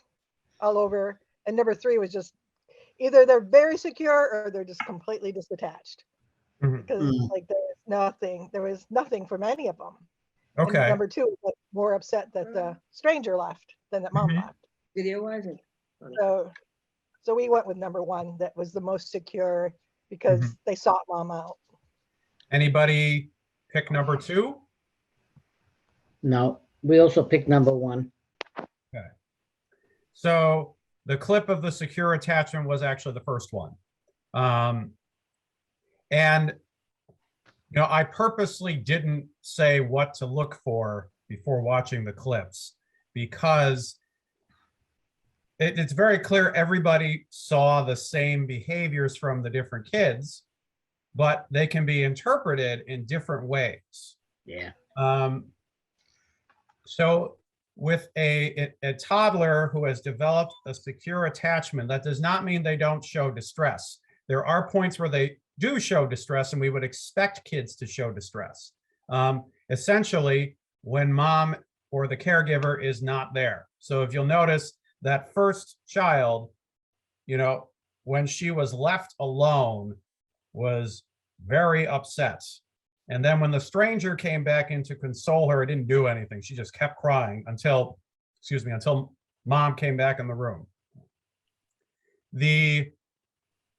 Speaker 9: all over. And number three was just either they're very secure or they're just completely disattached.
Speaker 1: Mhm.
Speaker 9: Because like there was nothing from any of them. And
Speaker 1: Okay.
Speaker 9: number two was like, more upset that the stranger left than that mom
Speaker 1: Mhm.
Speaker 9: left.
Speaker 3: Video was it?
Speaker 9: So we went with number one, that was the most secure because
Speaker 1: Mhm.
Speaker 9: they sought mom out.
Speaker 1: Anybody pick number two?
Speaker 4: No, we also picked number one.
Speaker 1: So the clip of the secure attachment was actually the first one. And I purposely didn't say what to look for before watching the clips because it's very clear everybody saw the same behaviors from the different kids, but they can be interpreted in different ways.
Speaker 4: Yeah.
Speaker 1: So with a toddler who has developed a secure attachment, that does not mean they don't show distress. There are points where they do show distress, and we would expect kids to show distress. Essentially, when mom or the caregiver is not there. So if you'll notice, that first child, when she was left alone, was very upset. And then when the stranger came back in to console her, it didn't do anything. She just kept crying until mom came back in the room.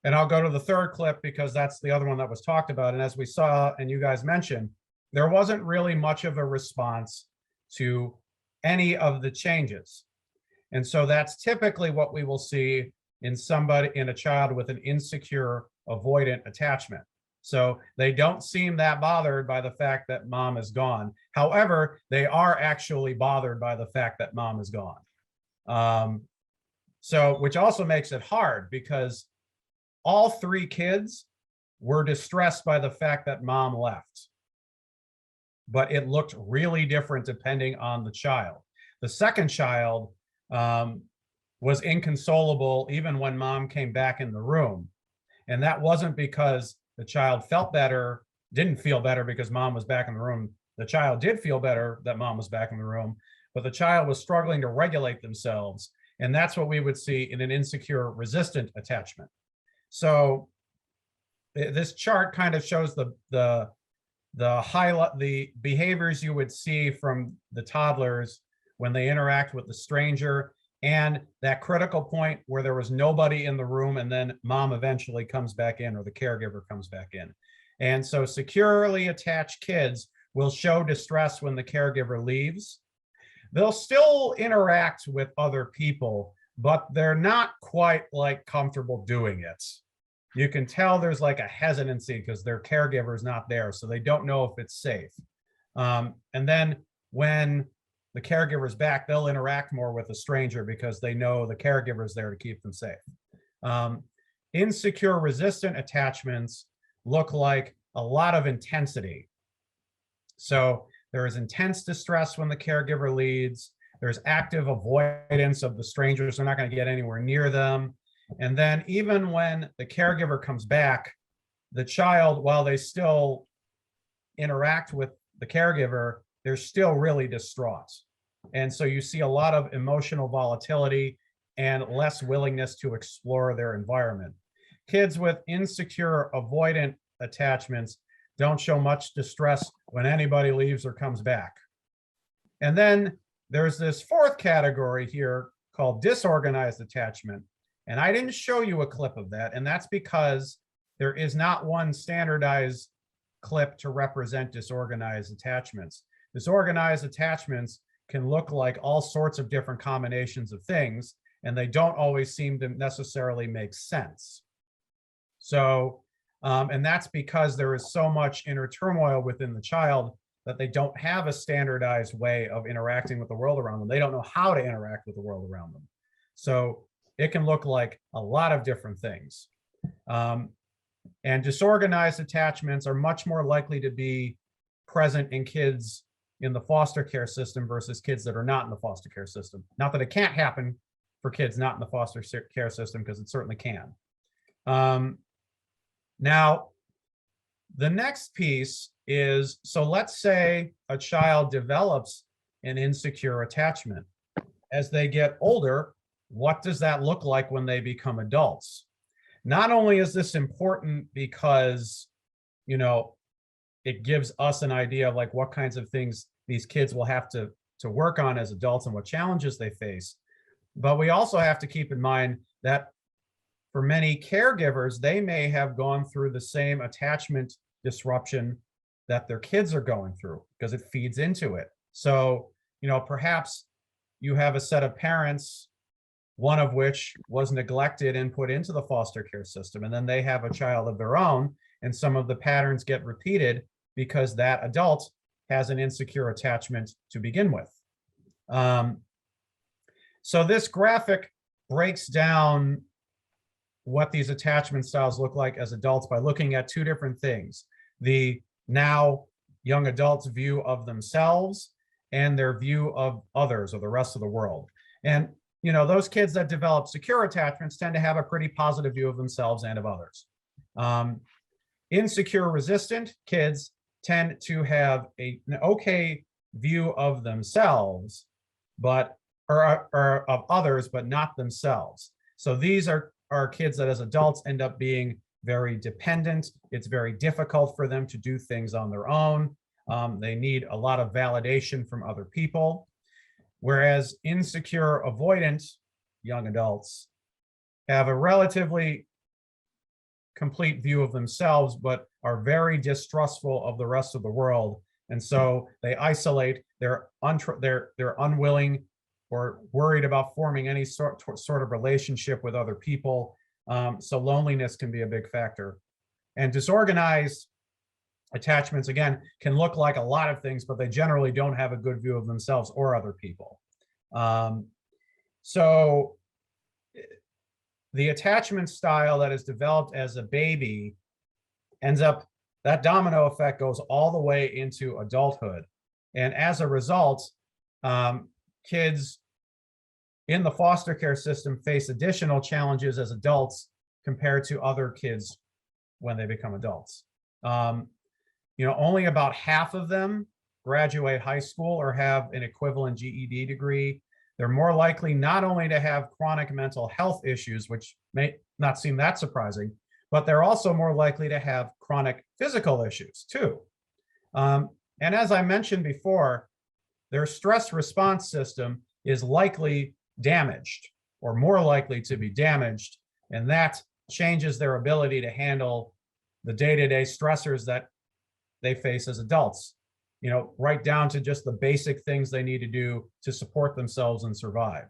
Speaker 1: And I'll go to the third clip because that's the other one that was talked about. And as we saw, and you guys mentioned, there wasn't really much of a response to any of the changes. And so that's typically what we will see in a child with an insecure avoidant attachment. So they don't seem that bothered by the fact that mom is gone. However, they are actually bothered by the fact that mom is gone. Which also makes it hard because all three kids were distressed by the fact that mom left. But it looked really different depending on the child. The second child was inconsolable even when mom came back in the room. And that wasn't because the child didn't feel better because mom was back in the room. The child did feel better that mom was back in the room, but the child was struggling to regulate themselves. And that's what we would see in an insecure resistant attachment. So this chart kind of shows the behaviors you would see from the toddlers when they interact with the stranger, and that critical point where there was nobody in the room and then mom eventually comes back in or the caregiver comes back in. And so securely attached kids will show distress when the caregiver leaves. They'll still interact with other people, but they're not quite like comfortable doing it. You can tell there's like a hesitancy because their caregiver is not there, so they don't know if it's safe. And then when the caregiver's back, they'll interact more with a stranger because they know the caregiver's there to keep them safe. Insecure resistant attachments look like a lot of intensity. So there is intense distress when the caregiver leaves. There's active avoidance of the strangers. They're not going to get anywhere near them. And then even when the caregiver comes back, the child, while they still interact with the caregiver, they're still really distraught. And so you see a lot of emotional volatility and less willingness to explore their environment. Kids with insecure avoidant attachments don't show much distress when anybody leaves or comes back. And then there's this fourth category here called disorganized attachment. And I didn't show you a clip of that. And that's because there is not one standardized clip to represent disorganized attachments. Disorganized attachments can look like all sorts of different combinations of things, and they don't always seem to necessarily make sense. So, and that's because there is so much inner turmoil within the child that they don't have a standardized way of interacting with the world around them. They don't know how to interact with the world around them. So it can look like a lot of different things. And disorganized attachments are much more likely to be present in kids in the foster care system versus kids that are not in the foster care system. Not that it can't happen for kids not in the foster care system, because it certainly can. Now, the next piece is, so let's say a child develops an insecure attachment. As they get older, what does that look like when they become adults? Not only is this important because, you know, it gives us an idea of like what kinds of things these kids will have to work on as adults and what challenges they face, but we also have to keep in mind that for many caregivers, they may have gone through the same attachment disruption that their kids are going through because it feeds into it. So, you know, perhaps you have a set of parents, one of which was neglected and put into the foster care system, and then they have a child of their own, and some of the patterns get repeated because that adult has an insecure attachment to begin with. So this graphic breaks down what these attachment styles look like as adults by looking at two different things: the now young adults' view of themselves and their view of others or the rest of the world. And you know, those kids that develop secure attachments tend to have a pretty positive view of themselves and of others. Insecure resistant kids tend to have an okay view of themselves, but or of others, but not themselves. So these are kids that as adults end up being very dependent. It's very difficult for them to do things on their own. They need a lot of validation from other people. Whereas insecure avoidant young adults have a relatively complete view of themselves, but are very distrustful of the rest of the world. And so they isolate, they're unwilling or worried about forming any sort of relationship with other people. So loneliness can be a big factor. And disorganized attachments, again, can look like a lot of things, but they generally don't have a good view of themselves or other people. So the attachment style that is developed as a baby ends up, that domino effect goes all the way into adulthood. And as a result, kids in the foster care system face additional challenges as adults compared to other kids when they become adults. You know, only about half of them graduate high school or have an equivalent GED degree. They're more likely not only to have chronic mental health issues, which may not seem that surprising, but they're also more likely to have chronic physical issues too. And as I mentioned before, their stress response system is likely damaged or more likely to be damaged, and that changes their ability to handle the day-to-day stressors that they face as adults, right down to just the basic things they need to do to support themselves and survive.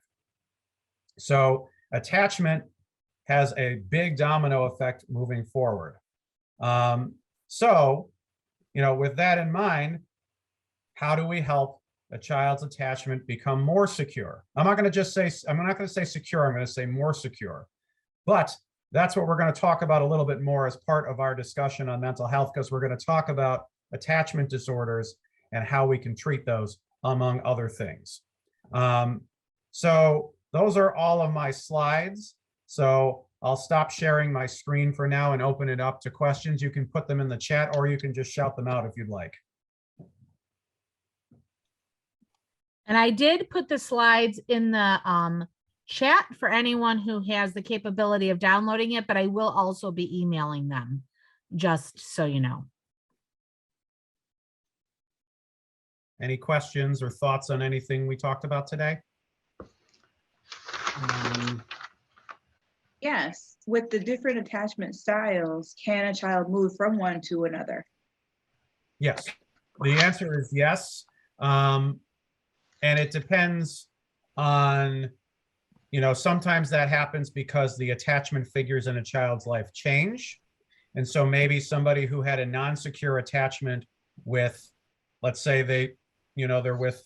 Speaker 1: So attachment has a big domino effect moving forward. With that in mind, how do we help a child's attachment become more secure? I'm not going to say secure, I'm going to say more secure. But that's what we're going to talk about a little bit more as part of our discussion on mental health, because we're going to talk about attachment disorders and how we can treat those, among other things. So those are all of my slides. So I'll stop sharing my screen for now and open it up to questions. You can put them in the chat, or you can just shout them out if you'd like.
Speaker 6: And I did put the slides in the chat for anyone who has the capability of downloading it, but I will also be emailing them, just so you know.
Speaker 1: Any questions or thoughts on anything we talked about today?
Speaker 3: Yes, with the different attachment styles, can a child move from one to another?
Speaker 1: Yes, the answer is yes. And it depends on, sometimes that happens because the attachment figures in a child's life change. And so maybe somebody who had a non-secure attachment with, let's say they're with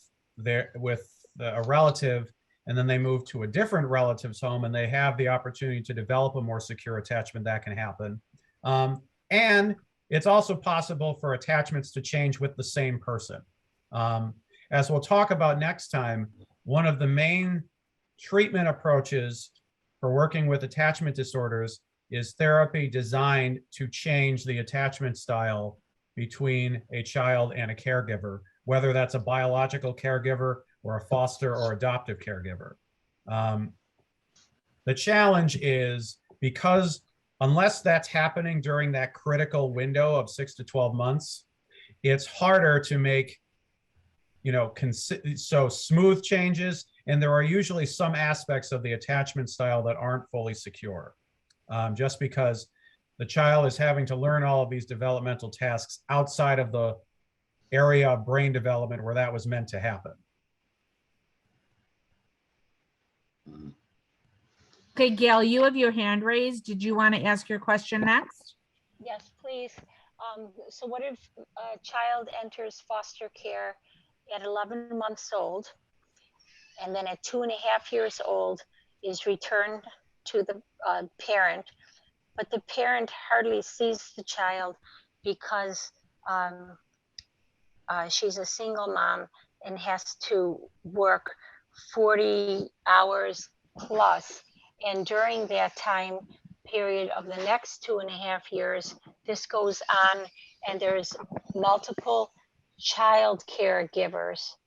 Speaker 1: a relative, and then they move to a different relative's home and they have the opportunity to develop a more secure attachment, that can happen. And it's also possible for attachments to change with the same person. As we'll talk about next time, one of the main treatment approaches for working with attachment disorders is therapy designed to change the attachment style between a child and a caregiver, whether that's a biological caregiver or a foster or adoptive caregiver. The challenge is because unless that's happening during that critical window of 6 to 12 months, it's harder to make so smooth changes, and there are usually some aspects of the attachment style that aren't fully secure, just because the child is having to learn all of these developmental tasks outside of the area of brain development where that was meant to happen.
Speaker 6: Okay, Gail, you have your hand raised. Did you want to ask your question next?
Speaker 2: Yes, please. So what if a child enters foster care at 11 months old, and then at 2.5 years old is returned to the parent, but the parent hardly sees the child because she's a single mom and has to work 40 hours plus. And during that time period of the next 2.5 years, this goes on, and there's multiple child caregivers.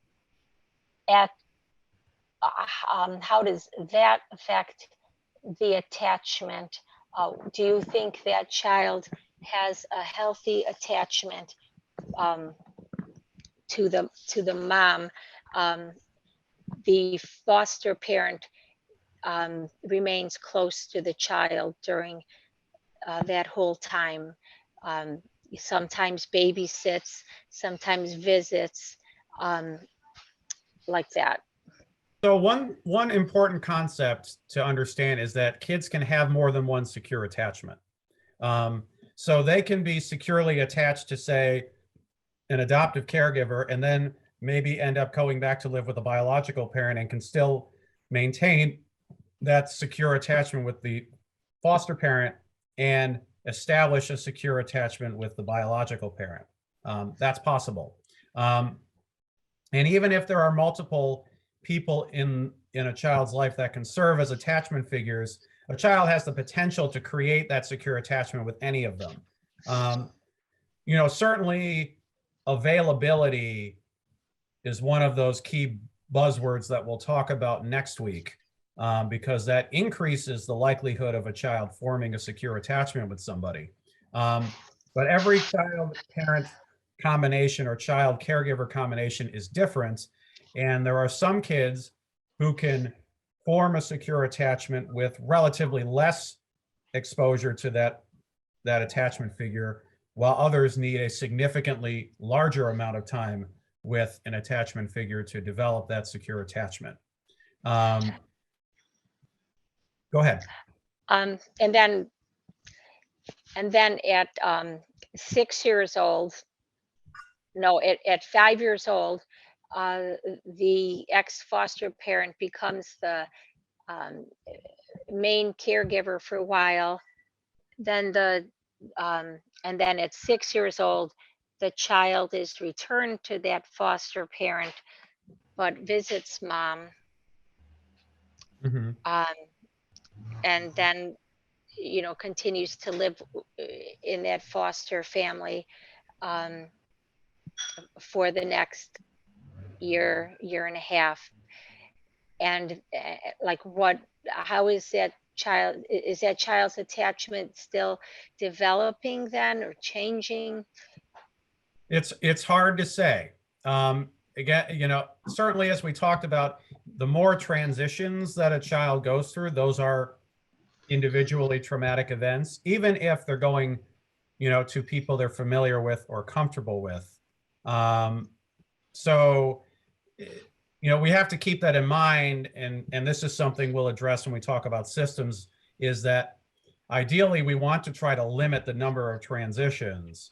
Speaker 2: How does that affect the attachment? Do you think that child has a healthy attachment to the mom? The foster parent remains close to the child during that whole time. Sometimes babysits, sometimes visits, like that.
Speaker 1: So one important concept to understand is that kids can have more than one secure attachment. So they can be securely attached to, say, an adoptive caregiver, and then maybe end up going back to live with a biological parent and can still maintain that secure attachment with the foster parent and establish a secure attachment with the biological parent. That's possible. And even if there are multiple people in a child's life that can serve as attachment figures, a child has the potential to create that secure attachment with any of them. Certainly availability is one of those key buzzwords that we'll talk about next week, because that increases the likelihood of a child forming a secure attachment with somebody. But every child-parent combination or child-caregiver combination is different. And there are some kids who can form a secure attachment with relatively less exposure to that that attachment figure, while others need a significantly larger amount of time with an attachment figure to develop that secure attachment. Go ahead.
Speaker 2: And then at 6 years old, no, at 5 years old, the ex-foster parent becomes the main caregiver for a while. Then and then at 6 years old, the child is returned to that foster parent, but visits mom.
Speaker 1: Mhm.
Speaker 2: And then, continues to live in that foster family for the next year and a half. And like how is that child's attachment still developing then, or changing?
Speaker 1: It's hard to say. Again, certainly as we talked about, the more transitions that a child goes through, those are individually traumatic events, even if they're going, to people they're familiar with or comfortable with. So, we have to keep that in mind, and this is something we'll address when we talk about systems, is that ideally we want to try to limit the number of transitions,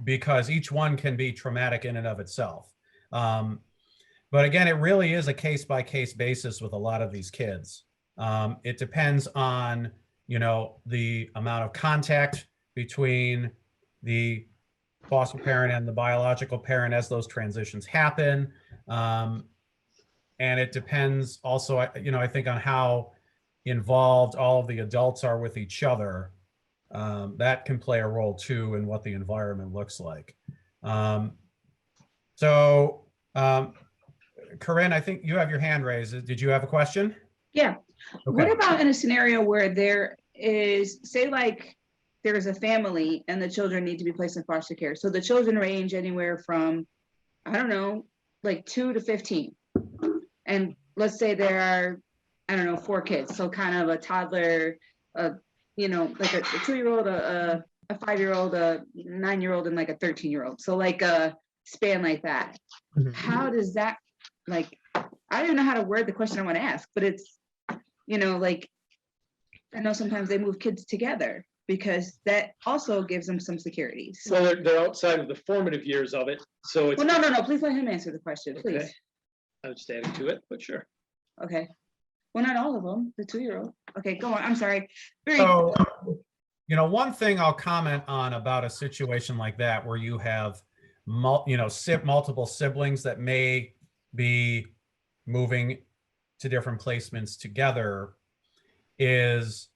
Speaker 1: because each one can be traumatic in and of itself. But again, it really is a case-by-case basis with a lot of these kids. It depends on, the amount of contact between the foster parent and the biological parent as those transitions happen. And it depends also, I think, on how involved all of the adults are with each other. That can play a role too in what the environment looks like. Corinne, I think you have your hand raised. Did you have a question?
Speaker 3: Yeah.
Speaker 1: Okay.
Speaker 3: What about in a scenario where there is, say, like there's a family and the children need to be placed in foster care? So the children range anywhere from, I don't know, like 2 to 15. And let's say there are, I don't know, 4 kids. So kind of a toddler, like a 2-year-old, a 5-year-old, a 9-year-old, and like a 13-year-old. So like a span like that.
Speaker 1: Mhm.
Speaker 3: How does that, like, I don't even know how to word the question I want to ask, but it's, like, I know sometimes they move kids together because that also gives them some security. So,
Speaker 10: Well, they're outside of the formative years of it, so it's.
Speaker 3: well, no, please let him answer the question, please.
Speaker 10: Okay. I'm just adding to it, but sure.
Speaker 3: Okay. Well, not all of them, the 2-year-old. Okay, go on, I'm sorry.
Speaker 1: So, one thing I'll comment on about a situation like that, where you have, multiple siblings that may be moving to different placements together, is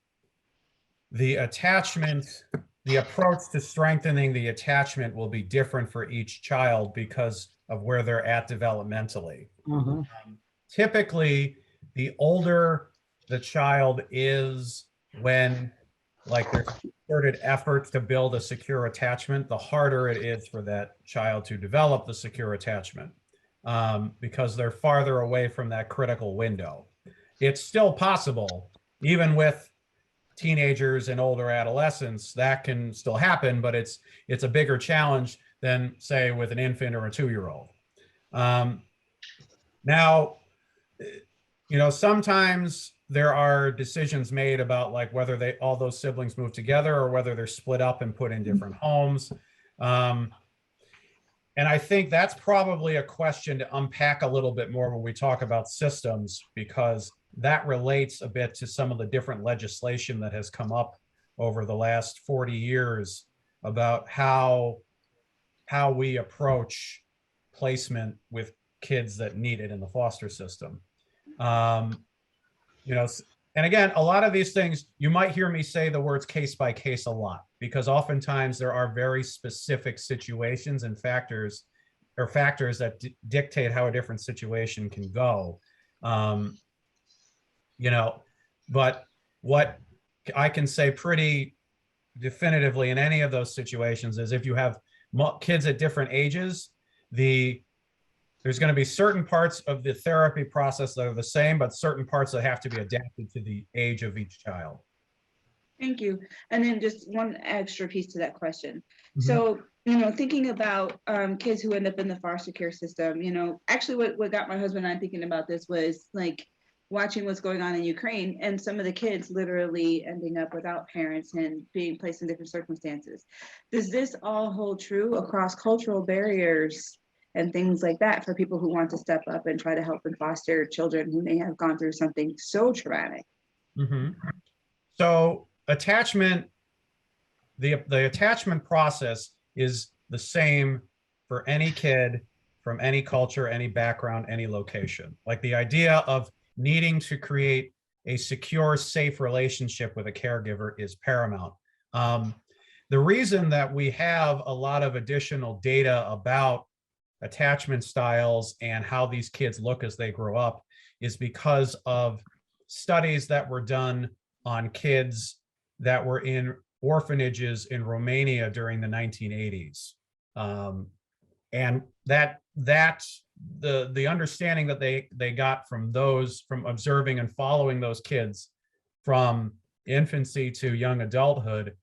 Speaker 1: the attachment, the approach to strengthening the attachment will be different for each child because of where they're at developmentally. Typically, the older the child is, when like there's concerted efforts to build a secure attachment, the harder it is for that child to develop the secure attachment, because they're farther away from that critical window. It's still possible, even with teenagers and older adolescents, that can still happen, but it's a bigger challenge than, say, with an infant or a 2-year-old. Now, sometimes there are decisions made about like whether all those siblings move together or whether they're split up and put in different homes. And I think that's probably a question to unpack a little bit more when we talk about systems, because that relates a bit to some of the different legislation that has come up over the last 40 years about how we approach placement with kids that need it in the foster system. And again, a lot of these things, you might hear me say the words case by case a lot, because oftentimes there are very specific situations and factors that dictate how a different situation can go. But what I can say pretty definitively in any of those situations is if you have kids at different ages, there's going to be certain parts of the therapy process that are the same, but certain parts that have to be adapted to the age of each child.
Speaker 3: Thank you. And then just one extra piece to that question.
Speaker 1: Mhm.
Speaker 3: So, thinking about kids who end up in the foster care system, actually what got my husband and I thinking about this was like watching what's going on in Ukraine and some of the kids literally ending up without parents and being placed in different circumstances. Does this all hold true across cultural barriers and things like that for people who want to step up and try to help and foster children who may have gone through something so traumatic?
Speaker 1: Mhm. So attachment, the attachment process is the same for any kid from any culture, any background, any location. Like the idea of needing to create a secure, safe relationship with a caregiver is paramount. The reason that we have a lot of additional data about attachment styles and how these kids look as they grow up is because of studies that were done on kids that were in orphanages in Romania during the 1980s. And the understanding that they got from observing and following those kids from infancy to young adulthood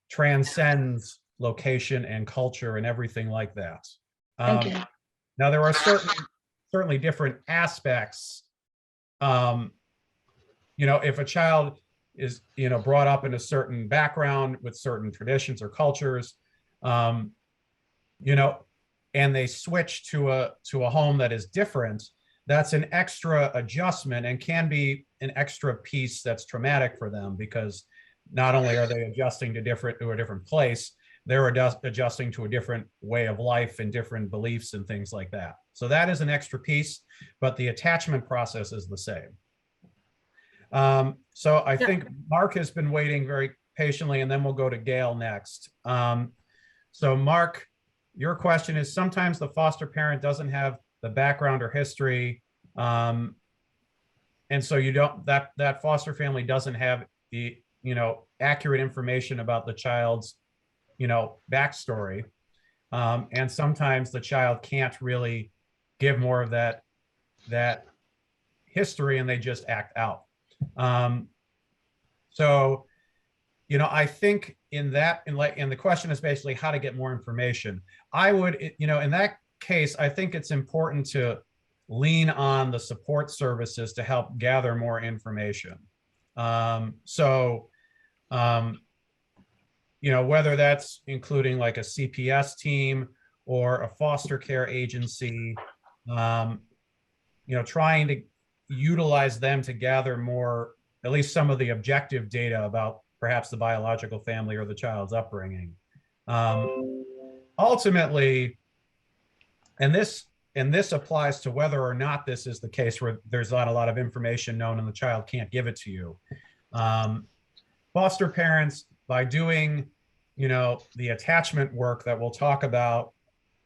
Speaker 1: transcends location and culture and everything like that.
Speaker 3: Thank you.
Speaker 1: Now there are certainly different aspects. If a child is brought up in a certain background with certain traditions or cultures, and they switch to a home that is different, that's an extra adjustment and can be an extra piece that's traumatic for them, because not only are they adjusting to a different place, they're adjusting to a different way of life and different beliefs and things like that. So that is an extra piece, but the attachment process is the same. So I think Mark has been waiting very patiently, and then we'll go to Gail next. So Mark, your question is, sometimes the foster parent doesn't have the background or history. And so that foster family doesn't have the, accurate information about the child's, backstory. And sometimes the child can't really give more of that history, and they just act out. So, I think and the question is basically how to get more information. I would, in that case, I think it's important to lean on the support services to help gather more information. Whether that's including like a CPS team or a foster care agency, trying to utilize them to gather more, at least some of the objective data about perhaps the biological family or the child's upbringing. Ultimately, and this applies to whether or not this is the case where there's not a lot of information known and the child can't give it to you. Foster parents, by doing, the attachment work that we'll talk about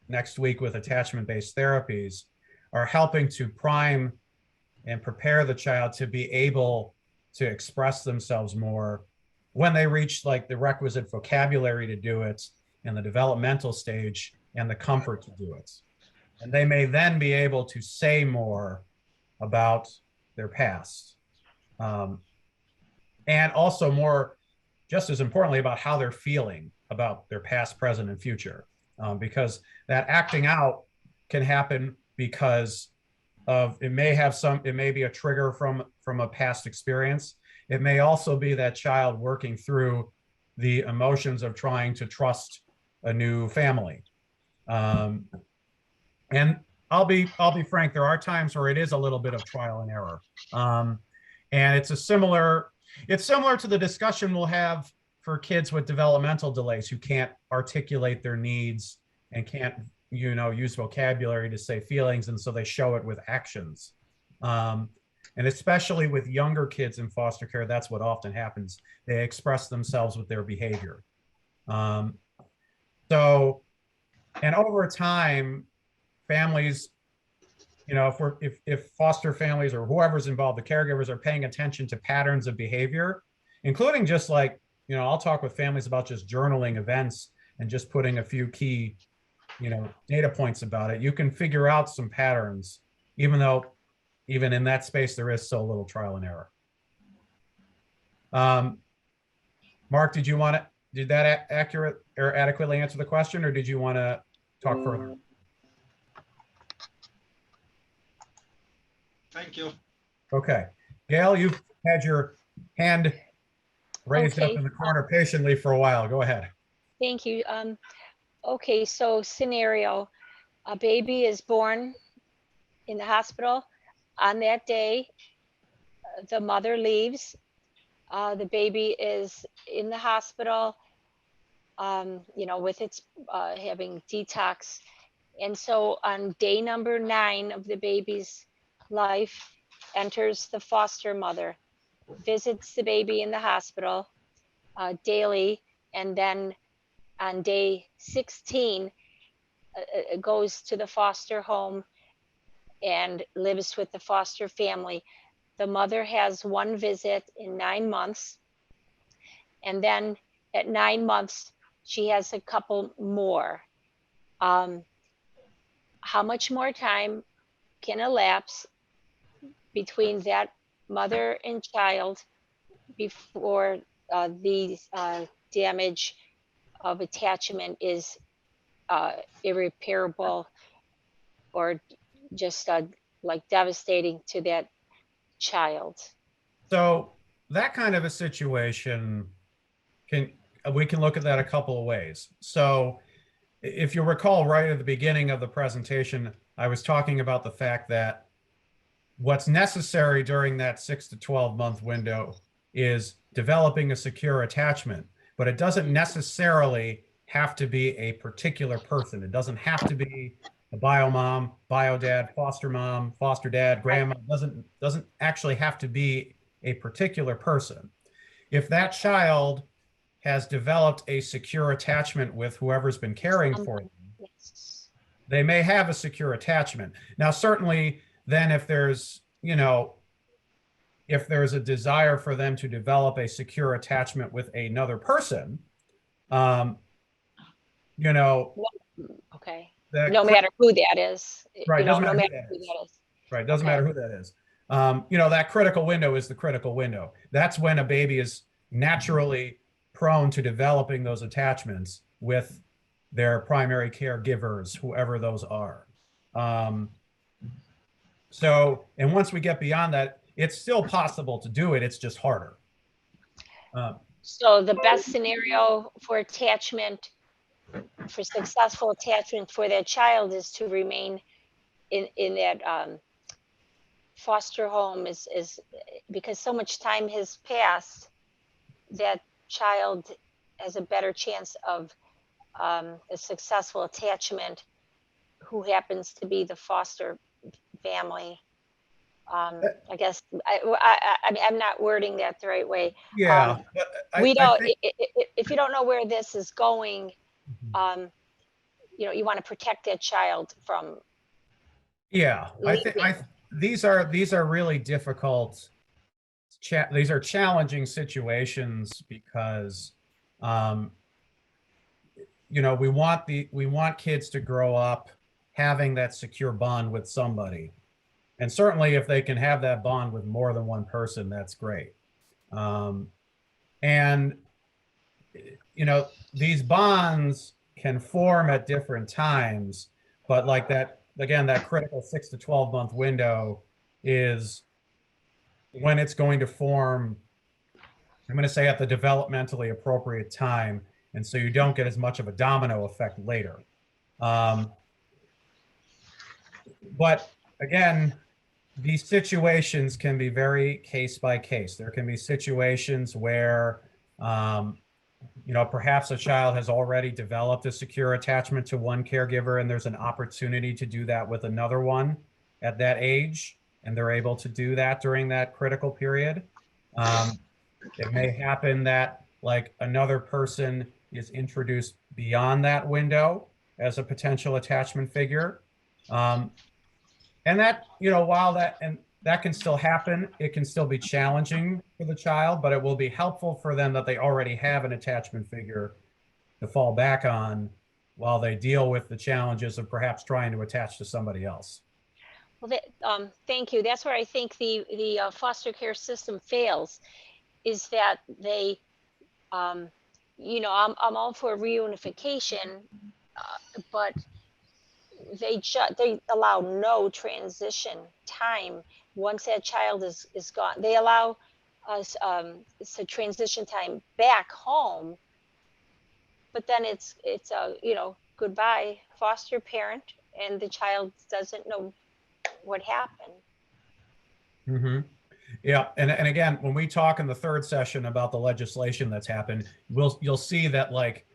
Speaker 1: next week with attachment-based therapies, are helping to prime and prepare the child to be able to express themselves more when they reach like the requisite vocabulary to do it, and the developmental stage and the comfort to do it. And they may then be able to say more about their past. And also more, just as importantly, about how they're feeling about their past, present, and future. Because that acting out can happen because of, it may be a trigger from a past experience. It may also be that child working through the emotions of trying to trust a new family. And I'll be frank, there are times where it is a little bit of trial and error. And it's similar to the discussion we'll have for kids with developmental delays who can't articulate their needs and can't, use vocabulary to say feelings, and so they show it with actions. And especially with younger kids in foster care, that's what often happens. They express themselves with their behavior. And over time, families, if foster families or whoever's involved, the caregivers, are paying attention to patterns of behavior, including just like, I'll talk with families about just journaling events and just putting a few key, data points about it. You can figure out some patterns, even though even in that space, there is so little trial and error. Mark, did that accurate or adequately answer the question, or did you want to talk further?
Speaker 11: Thank you.
Speaker 1: Okay. Gail, you've had your hand raised up
Speaker 2: Okay.
Speaker 1: in the corner patiently for a while. Go ahead.
Speaker 2: Thank you. Okay, so scenario, a baby is born in the hospital. On that day, the mother leaves. The baby is in the hospital, with its having detox. And so on day number 9 of the baby's life, enters the foster mother, visits the baby in the hospital daily, and then on day 16, goes to the foster home and lives with the foster family. The mother has one visit in 9 months. And then at 9 months, she has a couple more. How much more time can elapse between that mother and child before the damage of attachment is irreparable or just like devastating to that child?
Speaker 1: So that kind of a situation we can look at that a couple of ways. So if you recall right at the beginning of the presentation, I was talking about the fact that what's necessary during that 6 to 12 month window is developing a secure attachment, but it doesn't necessarily have to be a particular person. It doesn't have to be a bio mom, bio dad, foster dad, grandma. It doesn't actually have to be a particular person. If that child has developed a secure attachment with whoever's been caring for them,
Speaker 2: Yes.
Speaker 1: they may have a secure attachment. Now, certainly then if there's a desire for them to develop a secure attachment with another person,
Speaker 2: Okay. No matter who that is.
Speaker 1: Right, doesn't
Speaker 2: No
Speaker 1: matter
Speaker 2: matter
Speaker 1: who
Speaker 2: who that is.
Speaker 1: right, doesn't
Speaker 2: Okay.
Speaker 1: matter who that is. That critical window is the critical window. That's when a baby is naturally prone to developing those attachments with their primary caregivers, whoever those are. And once we get beyond that, it's still possible to do it. It's just harder.
Speaker 2: So the best scenario for attachment, for successful attachment for that child, is to remain in that foster home, is because so much time has passed, that child has a better chance of a successful attachment, who happens to be the foster family. I guess I mean, I'm not wording that the right way.
Speaker 1: Yeah.
Speaker 2: We don't. If you don't know where this is going, you want to protect that child from.
Speaker 1: Yeah, I think these are really difficult. These are challenging situations because, we want kids to grow up having that secure bond with somebody, and certainly if they can have that bond with more than one person, that's great. And these bonds can form at different times, but like that, again, that critical 6 to 12 month window is when it's going to form, I'm going to say at the developmentally appropriate time. And so you don't get as much of a domino effect later. But again, these situations can be very case by case. There can be situations where, perhaps a child has already developed a secure attachment to one caregiver, and there's an opportunity to do that with another one at that age, and they're able to do that during that critical period. It may happen that like another person is introduced beyond that window as a potential attachment figure. And that, while that can still happen, it can still be challenging for the child, but it will be helpful for them that they already have an attachment figure to fall back on while they deal with the challenges of perhaps trying to attach to somebody else.
Speaker 2: Well, thank you. That's where I think the foster care system fails, is that they You know, I'm all for reunification, but they allow no transition time once that child is gone. They allow us it's transition time back home, but then it's a, you know, goodbye foster parent, and the child doesn't know what happened.
Speaker 1: Mm-hmm. Yeah, and again, when we talk in the third session about the legislation that's happened, you'll see that like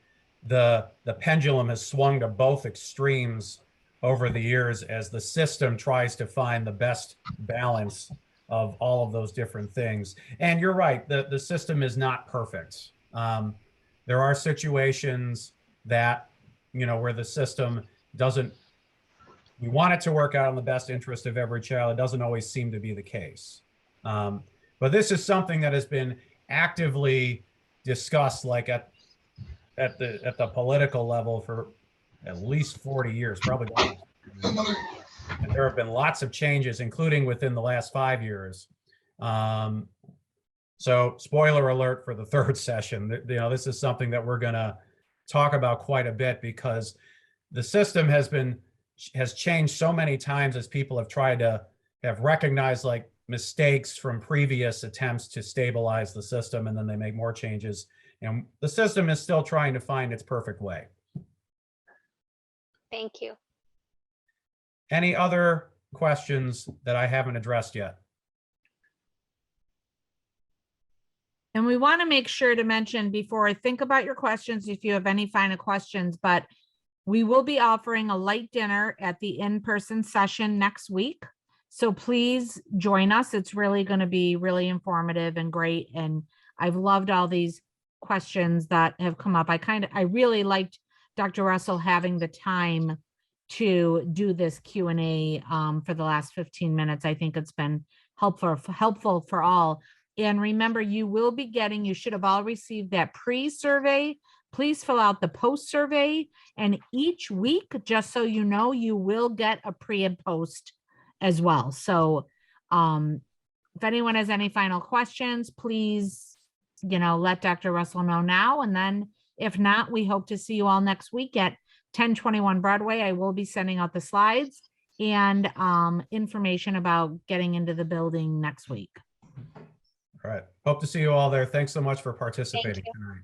Speaker 1: the pendulum has swung to both extremes over the years as the system tries to find the best balance of all of those different things. And you're right, the system is not perfect. There are situations that, you know, where the system doesn't, we want it to work out in the best interest of every child. It doesn't always seem to be the case. But this is something that has been actively discussed, like at the political level for at least 40 years, probably longer. And there have been lots of changes, including within the last 5 years. So spoiler alert for the third session, you know, this is something that we're gonna talk about quite a bit because the system has changed so many times as people have tried to have recognized like mistakes from previous attempts to stabilize the system, and then they make more changes. And the system is still trying to find its perfect way.
Speaker 2: Thank you.
Speaker 1: Any other questions that I haven't addressed yet?
Speaker 6: And we want to make sure to mention before I think about your questions, if you have any final questions, but we will be offering a light dinner at the in-person session next week. So please join us. It's really going to be really informative and great. And I've loved all these questions that have come up. I really liked Dr. Russell having the time to do this Q&A for the last 15 minutes. I think it's been helpful for all. And remember, you should have all received that pre-survey. Please fill out the post survey. And each week, just so you know, you will get a pre and post as well. So if anyone has any final questions, please, you know, let Dr. Russell know now. And then if not, we hope to see you all next week at 1021 Broadway. I will be sending out the slides and information about getting into the building next week.
Speaker 1: All right. Hope to see you all there. Thanks so much for participating tonight.